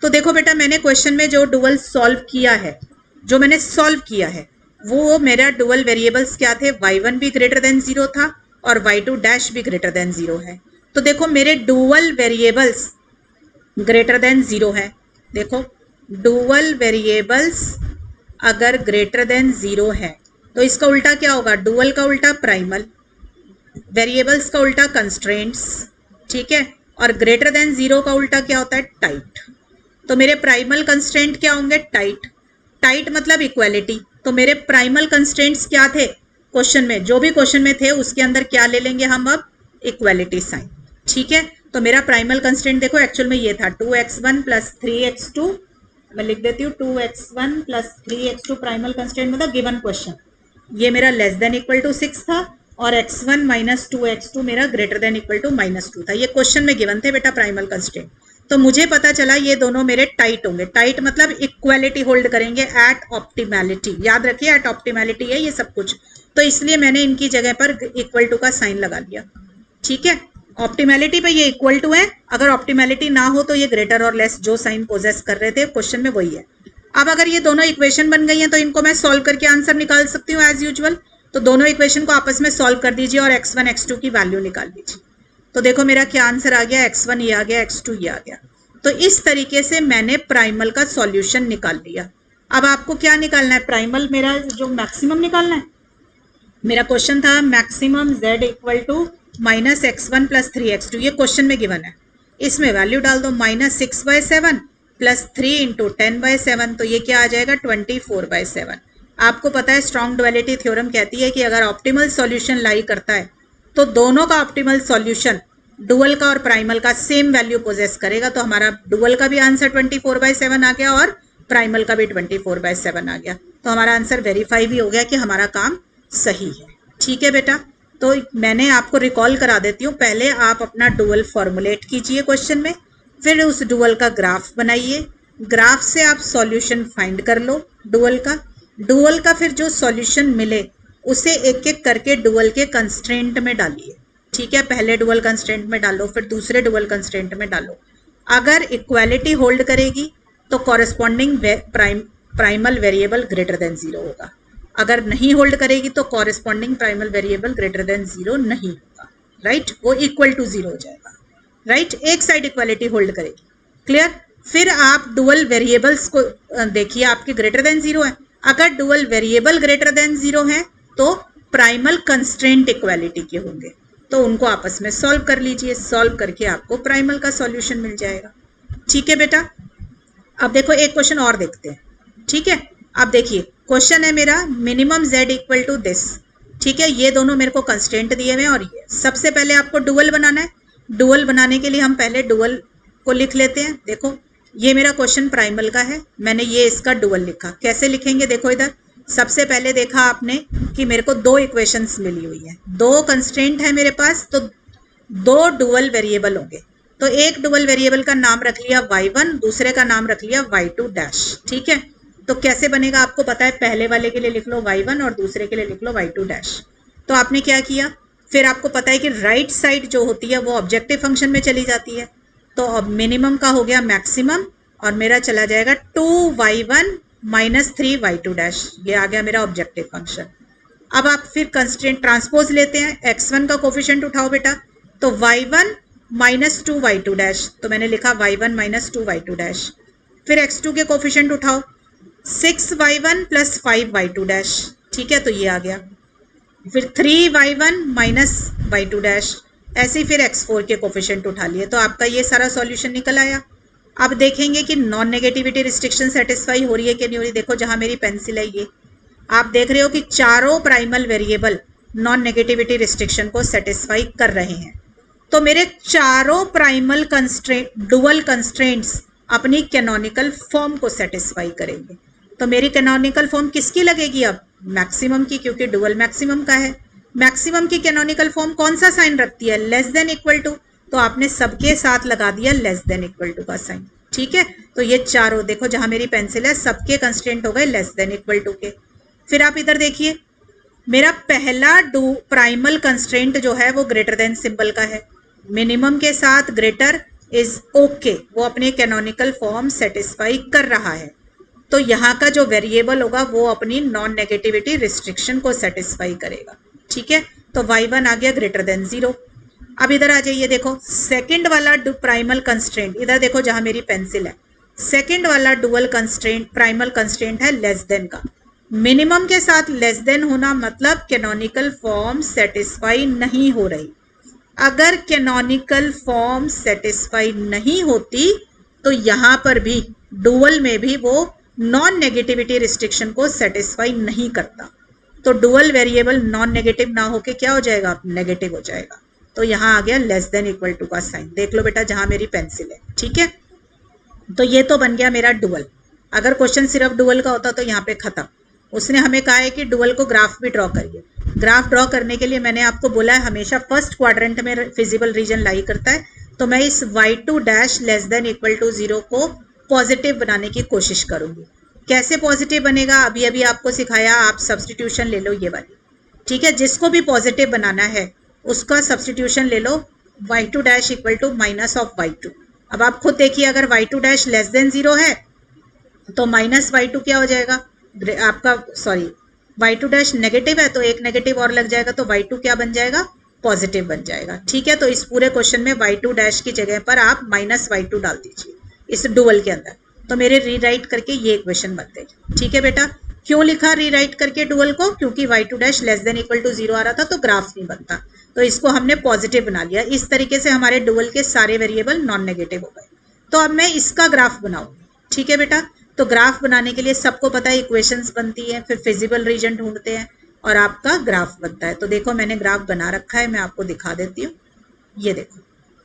तो देखो बेटा मैंने क्वेश्चन में जो डुअल सॉल्व किया है, जो मैंने सॉल्व किया है वो मेरा डुअल वेरिएबल्स क्या थे, y1 भी ग्रेटर देन 0 था और y2 डैश भी ग्रेटर देन 0 है। तो देखो मेरे डुअल वेरिएबल्स ग्रेटर देन 0 है। देखो डुअल वेरिएबल्स अगर ग्रेटर देन 0 है तो इसका उल्टा क्या होगा, डुअल का उल्टा प्राइमल, वेरिएबल्स का उल्टा कंस्ट्रेंट्स। ठीक है, और ग्रेटर देन 0 का उल्टा क्या होता है, टाइट। तो मेरे प्राइमल कंस्ट्रेंट क्या होंगे, टाइट। टाइट मतलब इक्वालिटी। तो मेरे प्राइमल कंस्ट्रेंट्स क्या थे क्वेश्चन में, जो भी क्वेश्चन में थे उसके अंदर क्या ले लेंगे हम अब, इक्वालिटी साइन। ठीक है, तो मेरा प्राइमल कंस्ट्रेंट देखो एक्चुअल में ये था 2x1 प्लस 3x2। मैं लिख देती हूँ 2x1 plus 3x2 primal constraint मतलब गिवन क्वेश्चन। ये मेरा लेस देन इक्वल टू 6 था और x1 माइनस 2x2 मेरा ग्रेटर देन इक्वल टू -2 था। ये क्वेश्चन में गिवन थे बेटा प्राइमल कंस्ट्रेंट। तो मुझे पता चला ये दोनों मेरे टाइट होंगे। टाइट मतलब इक्वालिटी होल्ड करेंगे एट ऑप्टिमैलिटी। याद रखिए एट ऑप्टिमैलिटी है ये सब कुछ। तो इसलिए मैंने इनकी जगह पर इक्वल टू का साइन लगा लिया। ठीक है, ऑप्टिमैलिटी पे ये इक्वल टू है, अगर ऑप्टिमैलिटी ना हो तो ये ग्रेटर और लेस जो साइन पोजेस कर रहे थे क्वेश्चन में वही है। अब अगर ये दोनों इक्वेशन बन गई हैं तो इनको मैं सॉल्व करके आंसर निकाल सकती हूँ एज यूजुअल। तो दोनों इक्वेशन को आपस में सॉल्व कर दीजिए और x1 x2 की वैल्यू निकाल लीजिए। तो देखो मेरा क्या आंसर आ गया, x1 ये आ गया, x2 ये आ गया। तो इस तरीके से मैंने प्राइमल का सॉल्यूशन निकाल लिया। अब आपको क्या निकालना है, प्राइमल मेरा जो मैक्सिमम निकालना है। मेरा क्वेश्चन था maximum z equal to minus x1 plus 3x2, ये क्वेश्चन में गिवन है। इसमें वैल्यू डाल दो, माइनस 6/7 प्लस 3 इंटू 10/7, तो ये क्या आ जाएगा 24/7। आपको पता है स्ट्रॉन्ग डुअलिटी थ्योरम कहती है कि अगर ऑप्टिमल सॉल्यूशन लाई करता है तो दोनों का ऑप्टिमल सॉल्यूशन डुअल का और प्राइमल का सेम वैल्यू पोजेस करेगा। तो हमारा डुअल का भी आंसर 24/7 आ गया और प्राइमल का भी 24/7 आ गया। तो हमारा आंसर वेरीफाई भी हो गया कि हमारा काम सही है। ठीक है बेटा, तो मैंने आपको रिकॉल करा देती हूँ। पहले आप अपना डुअल फॉर्मुलेट कीजिए क्वेश्चन में, फिर उस डुअल का ग्राफ बनाइए, ग्राफ से आप सॉल्यूशन फाइंड कर लो डुअल का फिर जो सॉल्यूशन मिले उसे एक एक करके डुअल के कंस्ट्रेंट में डालिए। ठीक है, पहले डुअल कंस्ट्रेंट में डालो, फिर दूसरे डुअल कंस्ट्रेंट में डालो। अगर इक्वालिटी होल्ड करेगी तो corresponding primal variable greater than 0 होगा। अगर नहीं होल्ड करेगी तो corresponding primal variable greater than 0 नहीं होगा। राइट, वो इक्वल टू 0 हो जाएगा। राइट, एक साइड इक्वालिटी होल्ड करेगी। क्लियर, फिर आप डुअल वेरिएबल्स को देखिए, आपके ग्रेटर देन 0 है। अगर डुअल वेरिएबल ग्रेटर देन 0 है तो प्राइमल कंस्ट्रेंट इक्वालिटी के होंगे, तो उनको आपस में सॉल्व कर लीजिए। सॉल्व करके आपको प्राइमल का सॉल्यूशन मिल जाएगा। ठीक है बेटा, अब देखो एक क्वेश्चन और देखते हैं। ठीक है, अब देखिए क्वेश्चन है मेरा minimum z equal to this. ठीक है, ये दोनों मेरे को कंस्ट्रेंट दिए हुए हैं और ये सबसे पहले आपको डुअल बनाना है। डुअल बनाने के लिए हम पहले डुअल को लिख लेते हैं। देखो ये मेरा क्वेश्चन प्राइमल का है, मैंने ये इसका डुअल लिखा। कैसे लिखेंगे, देखो इधर सबसे पहले देखा आपने कि मेरे को दो इक्वेशंस मिली हुई है, दो कंस्ट्रेंट है मेरे पास, तो दो डुअल वेरिएबल होंगे। तो एक डुअल वेरिएबल का नाम रख लिया y1, दूसरे का नाम रख लिया y2 डैश। ठीक है, तो कैसे बनेगा आपको पता है, पहले वाले के लिए लिख लो y1 और दूसरे के लिए लिख लो y2 डैश। तो आपने क्या किया, फिर आपको पता है कि राइट साइड जो होती है वो ऑब्जेक्टिव फंक्शन में चली जाती है। तो अब मिनिमम का हो गया मैक्सिमम और मेरा चला जाएगा 2y1 माइनस 3y2 डैश, ये आ गया मेरा ऑब्जेक्टिव फंक्शन। अब आप फिर कंस्ट्रेंट ट्रांसपोज लेते हैं, x1 का कोफिशिएंट उठाओ बेटा, तो y1 माइनस 2y2 डैश, तो मैंने लिखा y1 माइनस 2y2 डैश। फिर x2 के कोफिशिएंट उठाओ, 6y1 प्लस 5y2 डैश। ठीक है, तो ये आ गया। फिर 3y1 माइनस y2 डैश, ऐसे ही फिर x4 के कोफिशिएंट उठा लिए, तो आपका ये सारा सॉल्यूशन निकल आया। अब देखेंगे कि नॉन नेगेटिविटी रिस्ट्रिक्शन सेटिस्फाई हो रही है कि नहीं हो रही। देखो जहां मेरी पेंसिल है ये आप देख रहे हो कि चारों primal variable non negativity restriction को सेटिस्फाई कर रहे हैं। तो मेरे चारों प्राइमल कंस्ट्रेंट डुअल कंस्ट्रेंट्स अपनी कैनोनिकल फॉर्म को सेटिस्फाई करेंगे। तो मेरी कैनोनिकल फॉर्म किसकी लगेगी अब, मैक्सिमम की, क्योंकि डुअल मैक्सिमम का है। मैक्सिमम की कैनोनिकल फॉर्म कौन सा साइन रखती है, लेस देन इक्वल टू, तो आपने सबके साथ लगा दिया लेस देन इक्वल टू का साइन। ठीक है, तो ये चारों देखो जहां मेरी पेंसिल है सबके कंस्ट्रेंट हो गए लेस देन इक्वल टू के। फिर आप इधर देखिए मेरा पहला प्राइमल कंस्ट्रेंट जो है वो ग्रेटर देन सिंबल का है, मिनिमम के साथ ग्रेटर इज ओके, वो अपने कैनोनिकल फॉर्म सेटिस्फाई कर रहा है। तो यहाँ का जो वेरिएबल होगा वो अपनी नॉन नेगेटिविटी रिस्ट्रिक्शन को सेटिस्फाई करेगा। ठीक है, तो y1 आ गया ग्रेटर देन 0। अब इधर आ जाइए, देखो सेकंड वाला प्राइमल कंस्ट्रेंट, इधर देखो जहां मेरी पेंसिल है, सेकंड वाला डुअल कंस्ट्रेंट प्राइमल कंस्ट्रेंट है लेस देन का। मिनिमम के साथ लेस देन होना मतलब कैनोनिकल फॉर्म सेटिस्फाई नहीं हो रही। अगर कैनोनिकल फॉर्म सेटिस्फाई नहीं होती तो यहां पर भी डुअल में भी वो नॉन नेगेटिविटी रिस्ट्रिक्शन को सेटिस्फाई नहीं करता। तो डुअल वेरिएबल नॉन नेगेटिव ना होके क्या हो जाएगा, नेगेटिव हो जाएगा। तो यहाँ आ गया लेस देन इक्वल टू का साइन, देख लो बेटा जहां मेरी पेंसिल है। ठीक है, तो ये तो बन गया मेरा डुअल। अगर क्वेश्चन सिर्फ डुअल का होता तो यहाँ पे खत्म। उसने हमें कहा है कि डुअल को ग्राफ भी ड्रॉ करिए। ग्राफ ड्रॉ करने के लिए मैंने आपको बोला है हमेशा फर्स्ट क्वाड्रेंट में फिजिबल रीजन लाई करता है। तो मैं इस y2 dash less than equal to 0 को पॉजिटिव बनाने की कोशिश करूंगी। कैसे पॉजिटिव बनेगा अभी अभी आपको सिखाया, आप सब्सटीट्यूशन ले लो ये वाली। ठीक है, जिसको भी पॉजिटिव बनाना है उसका सब्सटीट्यूशन ले लो, y2 dash equal to minus of y2। अब आप खुद देखिए, अगर y2 डैश लेस देन 0 है तो माइनस y2 क्या हो जाएगा आपका, सॉरी y2 डैश नेगेटिव है तो एक नेगेटिव और लग जाएगा, तो y2 क्या बन जाएगा, पॉजिटिव बन जाएगा। ठीक है, तो इस पूरे क्वेश्चन में y2 डैश की जगह पर आप माइनस y2 डाल दीजिए इस डुअल के अंदर, तो मेरे रीराइट करके ये इक्वेशन बन गई। ठीक है बेटा, क्यों लिखा रीराइट करके डुअल को, क्योंकि y2 dash less than equal to 0 आ रहा था तो ग्राफ नहीं बनता, तो इसको हमने पॉजिटिव बना लिया। इस तरीके से हमारे डुअल के सारे वेरिएबल नॉन नेगेटिव हो गए। तो अब मैं इसका ग्राफ बनाऊंगी। ठीक है बेटा, तो ग्राफ बनाने के लिए सबको पता है इक्वेशंस बनती है, फिर फिजिबल रीजन ढूंढते हैं और आपका ग्राफ बनता है। तो देखो मैंने ग्राफ बना रखा है, मैं आपको दिखा देती हूँ, ये देखो।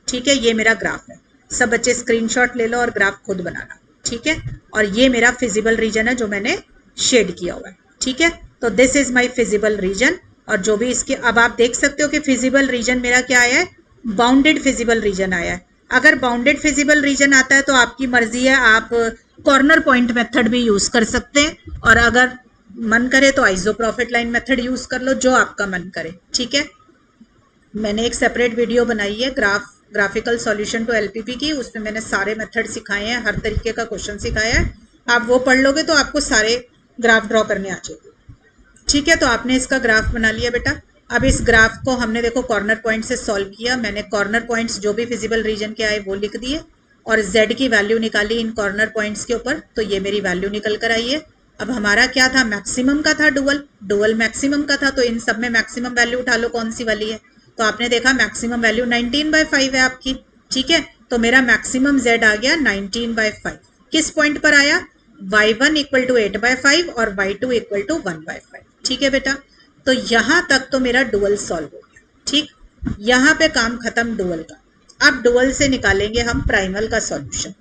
ठीक है, ये मेरा ग्राफ है, सब बच्चे स्क्रीनशॉट ले लो और ग्राफ खुद बनाना। ठीक है, और ये मेरा फिजिबल रीजन है जो मैंने शेड किया हुआ है। ठीक है, तो this is my feasible region, और जो भी इसके, अब आप देख सकते हो कि फिजिबल रीजन मेरा क्या आया है, बाउंडेड फिजिबल रीजन आया है। अगर बाउंडेड फिजिबल रीजन आता है तो आपकी मर्जी है, आप कॉर्नर पॉइंट मेथड भी यूज कर सकते हैं, और अगर मन करे तो आइसोप्रोफिट लाइन मेथड यूज कर लो, जो आपका मन करे। ठीक है, मैंने एक सेपरेट वीडियो बनाई है ग्राफिकल सॉल्यूशन टू एलपीपी की, उसमें मैंने सारे मेथड सिखाए हैं, हर तरीके का क्वेश्चन सिखाया है। आप वो पढ़ लोगे तो आपको सारे ग्राफ ड्रॉ करने आ जाएंगे। ठीक है, तो आपने इसका ग्राफ बना लिया बेटा। अब इस ग्राफ को हमने देखो कॉर्नर पॉइंट से सॉल्व किया, मैंने कॉर्नर पॉइंट्स जो भी फिजिबल रीजन के आए वो लिख दिए और z की वैल्यू निकाली इन कॉर्नर पॉइंट्स के ऊपर, तो ये मेरी वैल्यू निकल कर आई है। अब हमारा क्या था, मैक्सिमम का था, डुअल मैक्सिमम का था, तो इन सब में मैक्सिमम वैल्यू उठा लो कौन सी वाली है, तो आपने देखा मैक्सिमम वैल्यू 19/5 है आपकी। ठीक है, तो मेरा मैक्सिमम z आ गया 19/5। किस पॉइंट पर आया, y1 इक्वल टू 8/5 और y2 इक्वल टू 1/5। ठीक है बेटा, तो यहां तक तो मेरा डुअल सॉल्व हो गया। ठीक, यहां पे काम खत्म डुअल का। अब डुअल से निकालेंगे हम प्राइमल का सॉल्यूशन।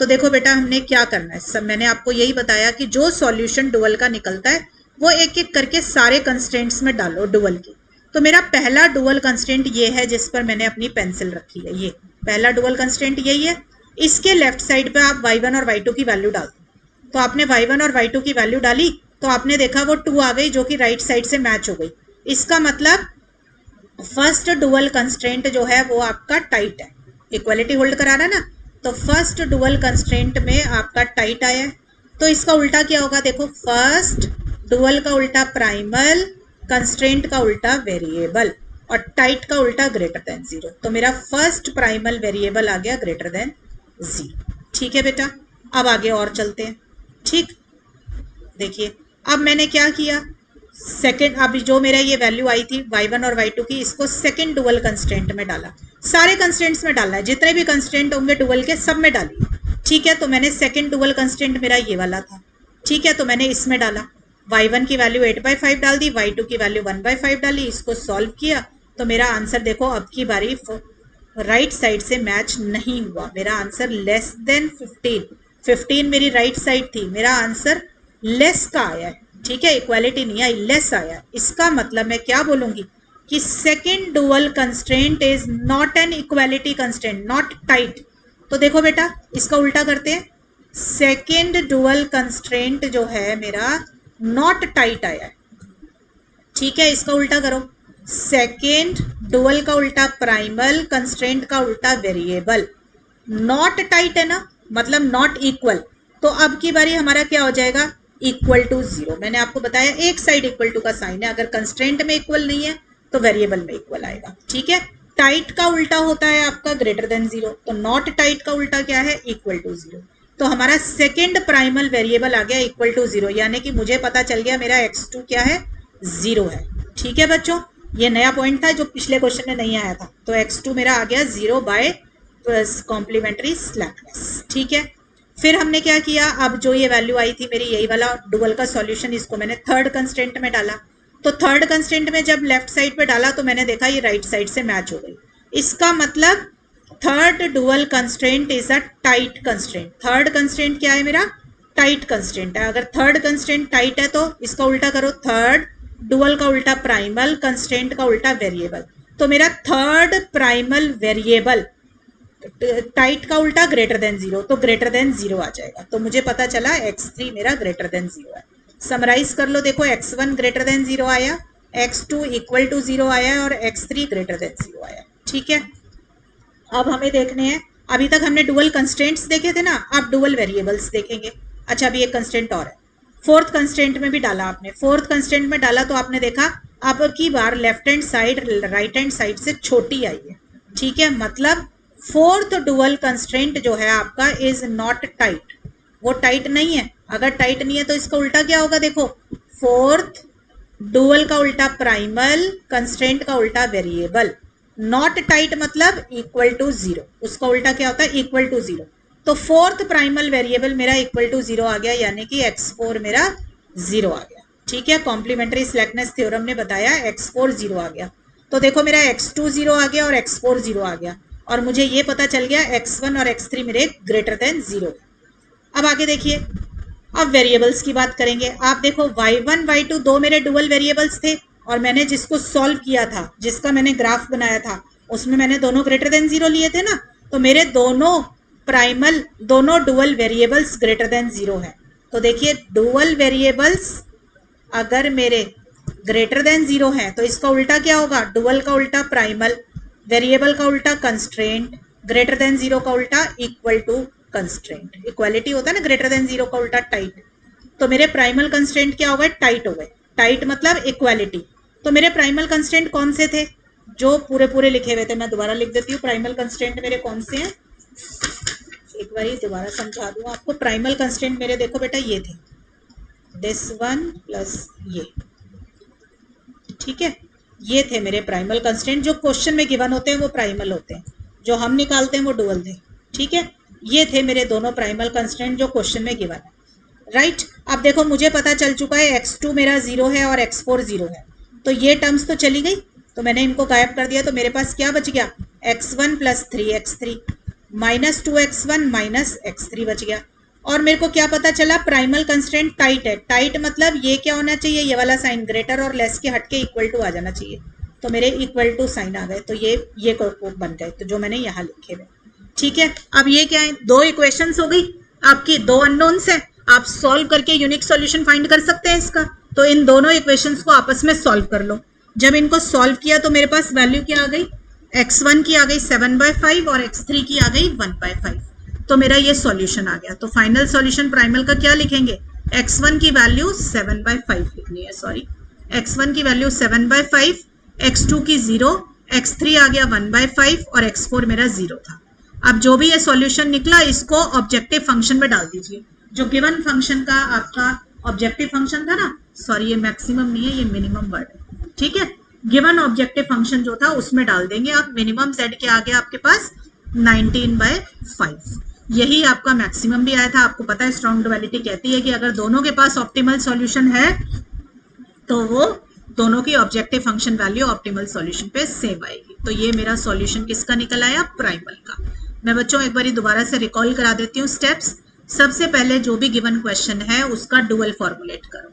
तो देखो बेटा, हमने क्या करना है, सब मैंने आपको यही बताया कि जो सॉल्यूशन डुअल का निकलता है वो एक एक करके सारे कंस्ट्रेंट्स में डालो डुअल के। तो मेरा पहला डुअल कंस्ट्रेंट ये है जिस पर मैंने अपनी पेंसिल रखी है, ये पहला डुअल कंस्ट्रेंट यही है। इसके लेफ्ट साइड पे आप y1 और y2 की वैल्यू डाल दो। तो आपने y1 और y2 की वैल्यू डाली तो आपने देखा वो 2 आ गई, जो कि राइट साइड से मैच हो गई। इसका मतलब फर्स्ट डुअल कंस्ट्रेंट जो है वो आपका टाइट है, इक्वालिटी होल्ड करा रहा है ना, तो फर्स्ट डुअल कंस्ट्रेंट में आपका टाइट आया है। तो इसका उल्टा क्या होगा, देखो फर्स्ट डुअल का उल्टा प्राइमल, कंस्ट्रेंट का उल्टा वेरिएबल और टाइट का उल्टा ग्रेटर देन 0। तो मेरा फर्स्ट प्राइमल वेरिएबल आ गया ग्रेटर देन 0। ठीक है बेटा, अब आगे और चलते हैं। ठीक, देखिए अब मैंने क्या किया, सेकेंड, अब जो मेरा ये वैल्यू आई थी y1 और y2 की, इसको सेकेंड डुअल कंस्ट्रेंट में डाला। सारे कंस्ट्रेंट्स में डालना है, जितने भी कंस्ट्रेंट होंगे डुअल के सब में डालिए। ठीक है, तो मैंने सेकेंड डुअल कंस्ट्रेंट मेरा ये वाला था। ठीक है, तो मैंने इसमें डाला, y1 की वैल्यू 8/5 डाल दी, y2 की वैल्यू 1/5 डाली, इसको सॉल्व किया तो मेरा आंसर देखो अब की बारी राइट साइड से मैच नहीं हुआ। मेरा आंसर लेस देन 15 मेरी राइट साइड थी, मेरा आंसर लेस का आया है। ठीक है, इक्वालिटी नहीं आई, लेस आया। इसका मतलब मैं क्या बोलूंगी कि second dual constraint is not an equality constraint, not tight. तो देखो बेटा, इसका उल्टा करते हैं, सेकेंड डुअल कंस्ट्रेंट जो है मेरा नॉट टाइट आया है। ठीक है, इसका उल्टा करो, सेकेंड डुअल का उल्टा प्राइमल, कंस्ट्रेंट का उल्टा वेरिएबल। नॉट टाइट है ना, मतलब नॉट इक्वल, तो अब की बारी हमारा क्या हो जाएगा, इक्वल टू 0। मैंने आपको बताया एक साइड इक्वल टू का साइन है, अगर कंस्ट्रेंट में इक्वल नहीं है तो वेरिएबल में इक्वल आएगा। ठीक है, टाइट का उल्टा होता है आपका ग्रेटर देन 0, तो नॉट टाइट का उल्टा क्या है, इक्वल टू 0। तो हमारा सेकेंड प्राइमल वेरिएबल आ गया इक्वल टू 0, यानी कि मुझे पता चल गया मेरा x2 क्या है, 0 है। ठीक है बच्चों, ये नया पॉइंट था जो पिछले क्वेश्चन में नहीं आया था। तो x2 मेरा आ गया 0 बाय कॉम्प्लीमेंट्री स्लैकनेस। ठीक है, फिर हमने क्या किया, अब जो ये वैल्यू आई थी मेरी, यही वाला डुअल का सॉल्यूशन, इसको मैंने थर्ड कंस्ट्रेंट में डाला। तो थर्ड कंस्ट्रेंट में जब लेफ्ट साइड पे डाला तो मैंने देखा ये राइट साइड से मैच हो गई। इसका मतलब third dual constraint is a tight constraint. Third constraint क्या है मेरा, टाइट कंस्ट्रेंट है। अगर थर्ड कंस्ट्रेंट टाइट है तो इसका उल्टा करो, थर्ड डुअल का उल्टा प्राइमल, कंस्ट्रेंट का उल्टा वेरिएबल। तो मेरा थर्ड प्राइमल वेरिएबल टाइट का उल्टा ग्रेटर देन 0, तो ग्रेटर देन 0 आ जाएगा। तो मुझे पता चला x3 मेरा ग्रेटर देन 0 है। समराइज कर लो, देखो x1 ग्रेटर देन 0 आया, x2 इक्वल टू 0 आया है और x3 ग्रेटर देन 0 आया है। ठीक है, अब हमें देखने हैं, अभी तक हमने डुअल कंस्ट्रेंट्स देखे थे ना, अब डुअल वेरिएबल्स देखेंगे। अच्छा, अभी एक कंस्ट्रेंट और है, फोर्थ कंस्ट्रेंट में भी डाला आपने। फोर्थ कंस्ट्रेंट में डाला तो आपने देखा अब की बार left hand side right hand side से छोटी आई है। ठीक है, मतलब फोर्थ डुअल कंस्ट्रेंट जो है आपका इज नॉट टाइट, वो टाइट नहीं है। अगर टाइट नहीं है तो इसका उल्टा क्या होगा, देखो, फोर्थ डुअल का उल्टा प्राइमल, कंस्ट्रेंट का उल्टा वेरिएबल। नॉट टाइट मतलब इक्वल टू 0, उसका उल्टा क्या होता है, इक्वल टू 0। तो फोर्थ प्राइमल वेरिएबल मेरा इक्वल टू 0 आ गया, यानी कि x4 मेरा 0 आ गया। ठीक है, कॉम्प्लीमेंट्री स्लैकनेस थ्योरम ने बताया x4 0 आ गया। तो देखो मेरा x2 0 आ गया और x4 0 आ गया, और मुझे ये पता चल गया x1 और x3 मेरे ग्रेटर देन 0। अब आगे देखिए, अब वेरिएबल्स की बात करेंगे। आप देखो y1 y2 दो मेरे डुअल वेरिएबल्स थे, और मैंने जिसको सॉल्व किया था, जिसका मैंने ग्राफ बनाया था, उसमें मैंने दोनों ग्रेटर देन 0 लिए थे ना। तो मेरे दोनों प्राइमल, दोनों डुअल वेरिएबल्स ग्रेटर देन 0 है। तो देखिए डुअल वेरिएबल्स अगर मेरे ग्रेटर देन 0 है तो इसका उल्टा क्या होगा, डुअल का उल्टा प्राइमल, वेरिएबल का उल्टा कंस्ट्रेंट, ग्रेटर देन 0 का उल्टा इक्वल टू कंस्ट्रेंट। इक्वालिटी होता है ना, ग्रेटर देन 0 का उल्टा टाइट। तो मेरे प्राइमल कंस्ट्रेंट क्या हो गए, टाइट हो गए। टाइट मतलब इक्वालिटी। तो मेरे प्राइमल कंस्ट्रेंट कौन से थे, जो पूरे पूरे लिखे हुए थे, मैं दोबारा लिख देती हूँ। प्राइमल कंस्ट्रेंट मेरे कौन से हैं, एक बार दोबारा समझा दूँ आपको। प्राइमल कंस्ट्रेंट मेरे देखो बेटा ये थे, दिस वन प्लस ये। ठीक है, ये थे मेरे प्राइमल कंस्ट्रेंट, जो क्वेश्चन में गिवन होते हैं वो प्राइमल होते हैं, जो हम निकालते हैं वो डुअल थे। ठीक है, ये थे मेरे दोनों प्राइमल कंस्ट्रेंट जो क्वेश्चन में गिवन है। राइट, अब देखो मुझे पता चल चुका है x2 मेरा 0 है और x4 0 है, तो ये टर्म्स तो चली गई, तो मैंने इनको गायब कर दिया। तो मेरे पास क्या बच गया, x1 plus 3x3 minus 2x1 minus x3 बच गया। और मेरे को क्या पता चला, प्राइमल कंस्ट्रेंट टाइट है। टाइट मतलब ये क्या होना चाहिए, ये वाला साइन ग्रेटर और लेस के हटके इक्वल टू आ जाना चाहिए। तो मेरे इक्वल टू साइन आ गए, तो ये बन गए, तो जो मैंने यहाँ लिखे हुए। ठीक है, अब ये क्या है, दो इक्वेशंस हो गई आपकी, दो अननोन्स है। आप सॉल्व करके यूनिक सॉल्यूशन फाइंड कर सकते हैं इसका। तो इन दोनों इक्वेशंस को आपस में सॉल्व कर लो। जब इनको सॉल्व किया तो मेरे पास वैल्यू क्या आ गई, x1 की आ गई 7/5 और x3 की आ गई 1/5। तो मेरा ये सॉल्यूशन आ गया। तो फाइनल सॉल्यूशन प्राइमल का क्या लिखेंगे, x1 की वैल्यू 7/5 लिखनी है, सॉरी, x1 की वैल्यू 7/5, x2 की 0, x3 आ गया 1/5 और x4 मेरा 0 था। अब जो भी ये सॉल्यूशन निकला इसको ऑब्जेक्टिव फंक्शन में डाल दीजिए। जो गिवन फंक्शन का आपका ऑब्जेक्टिव फंक्शन था ना, सॉरी ये मैक्सिमम नहीं है, ये मिनिमम वर्ड है। ठीक है, गिवन ऑब्जेक्टिव फंक्शन जो था उसमें डाल देंगे आप। मिनिमम z के आगे आपके पास 19/5, यही आपका मैक्सिमम भी आया था। आपको पता है स्ट्रॉन्ग डुअलिटी कहती है कि अगर दोनों के पास ऑप्टिमल सॉल्यूशन है तो वो दोनों की objective function value optimal solution पे सेम आएगी। तो ये मेरा सॉल्यूशन किसका निकल आया, प्राइमल का। मैं बच्चों एक बार दोबारा से रिकॉल करा देती हूँ स्टेप्स। सबसे पहले जो भी गिवन क्वेश्चन है उसका डुअल फॉर्मुलेट करो,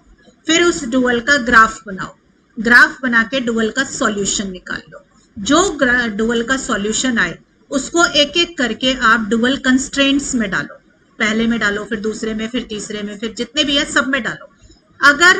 फिर उस डुअल का ग्राफ बनाओ, ग्राफ बना के डुअल का सॉल्यूशन निकाल लो। जो डुअल का सॉल्यूशन आए उसको एक एक करके आप डुअल कंस्ट्रेंट्स में डालो। पहले में डालो, फिर दूसरे में, फिर तीसरे में, फिर जितने भी है सब में डालो। अगर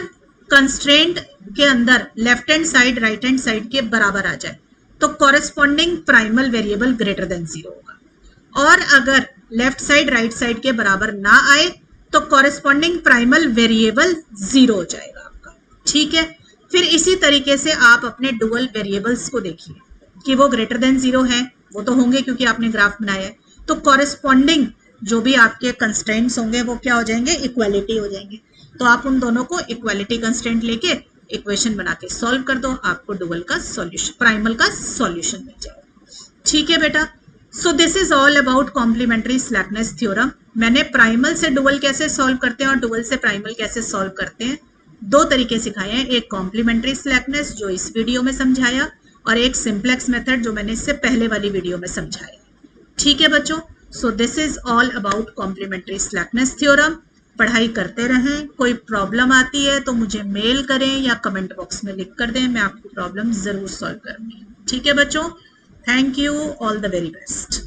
कंस्ट्रेंट के अंदर left hand side right hand side के बराबर आ जाए तो corresponding primal variable greater than 0 होगा। और अगर लेफ्ट साइड राइट साइड के बराबर ना आए तो कॉरेस्पॉन्डिंग प्राइमल वेरिएबल 0 हो जाएगा आपका। ठीक है, फिर इसी तरीके से आप अपने डुअल वेरिएबल्स को देखिए कि वो ग्रेटर देन 0 है, वो तो होंगे क्योंकि आपने ग्राफ बनाया है। तो कॉरेस्पॉन्डिंग जो भी आपके कंस्ट्रेंट्स होंगे वो क्या हो जाएंगे, इक्वालिटी हो जाएंगे। तो आप उन दोनों को इक्वालिटी कंस्ट्रेंट लेके इक्वेशन बना के सॉल्व कर दो, आपको डुअल का सॉल्यूशन, प्राइमल का सॉल्यूशन मिल जाएगा। ठीक है बेटा, so this is all about complementary slackness theorem. मैंने प्राइमल से डुअल कैसे सॉल्व करते हैं और डुअल से प्राइमल कैसे सॉल्व करते हैं, दो तरीके सिखाए हैं। एक कॉम्प्लीमेंट्री स्लैकनेस जो इस वीडियो में समझाया, और एक सिंप्लेक्स मेथड जो मैंने इससे पहले वाली वीडियो में समझाया। ठीक है बच्चों, so this is all about complementary slackness theorem. पढ़ाई करते रहें। कोई प्रॉब्लम आती है तो मुझे मेल करें या कमेंट बॉक्स में लिख कर दें, मैं आपकी प्रॉब्लम जरूर सॉल्व करूंगी। ठीक है बच्चों, thank you, all the very best.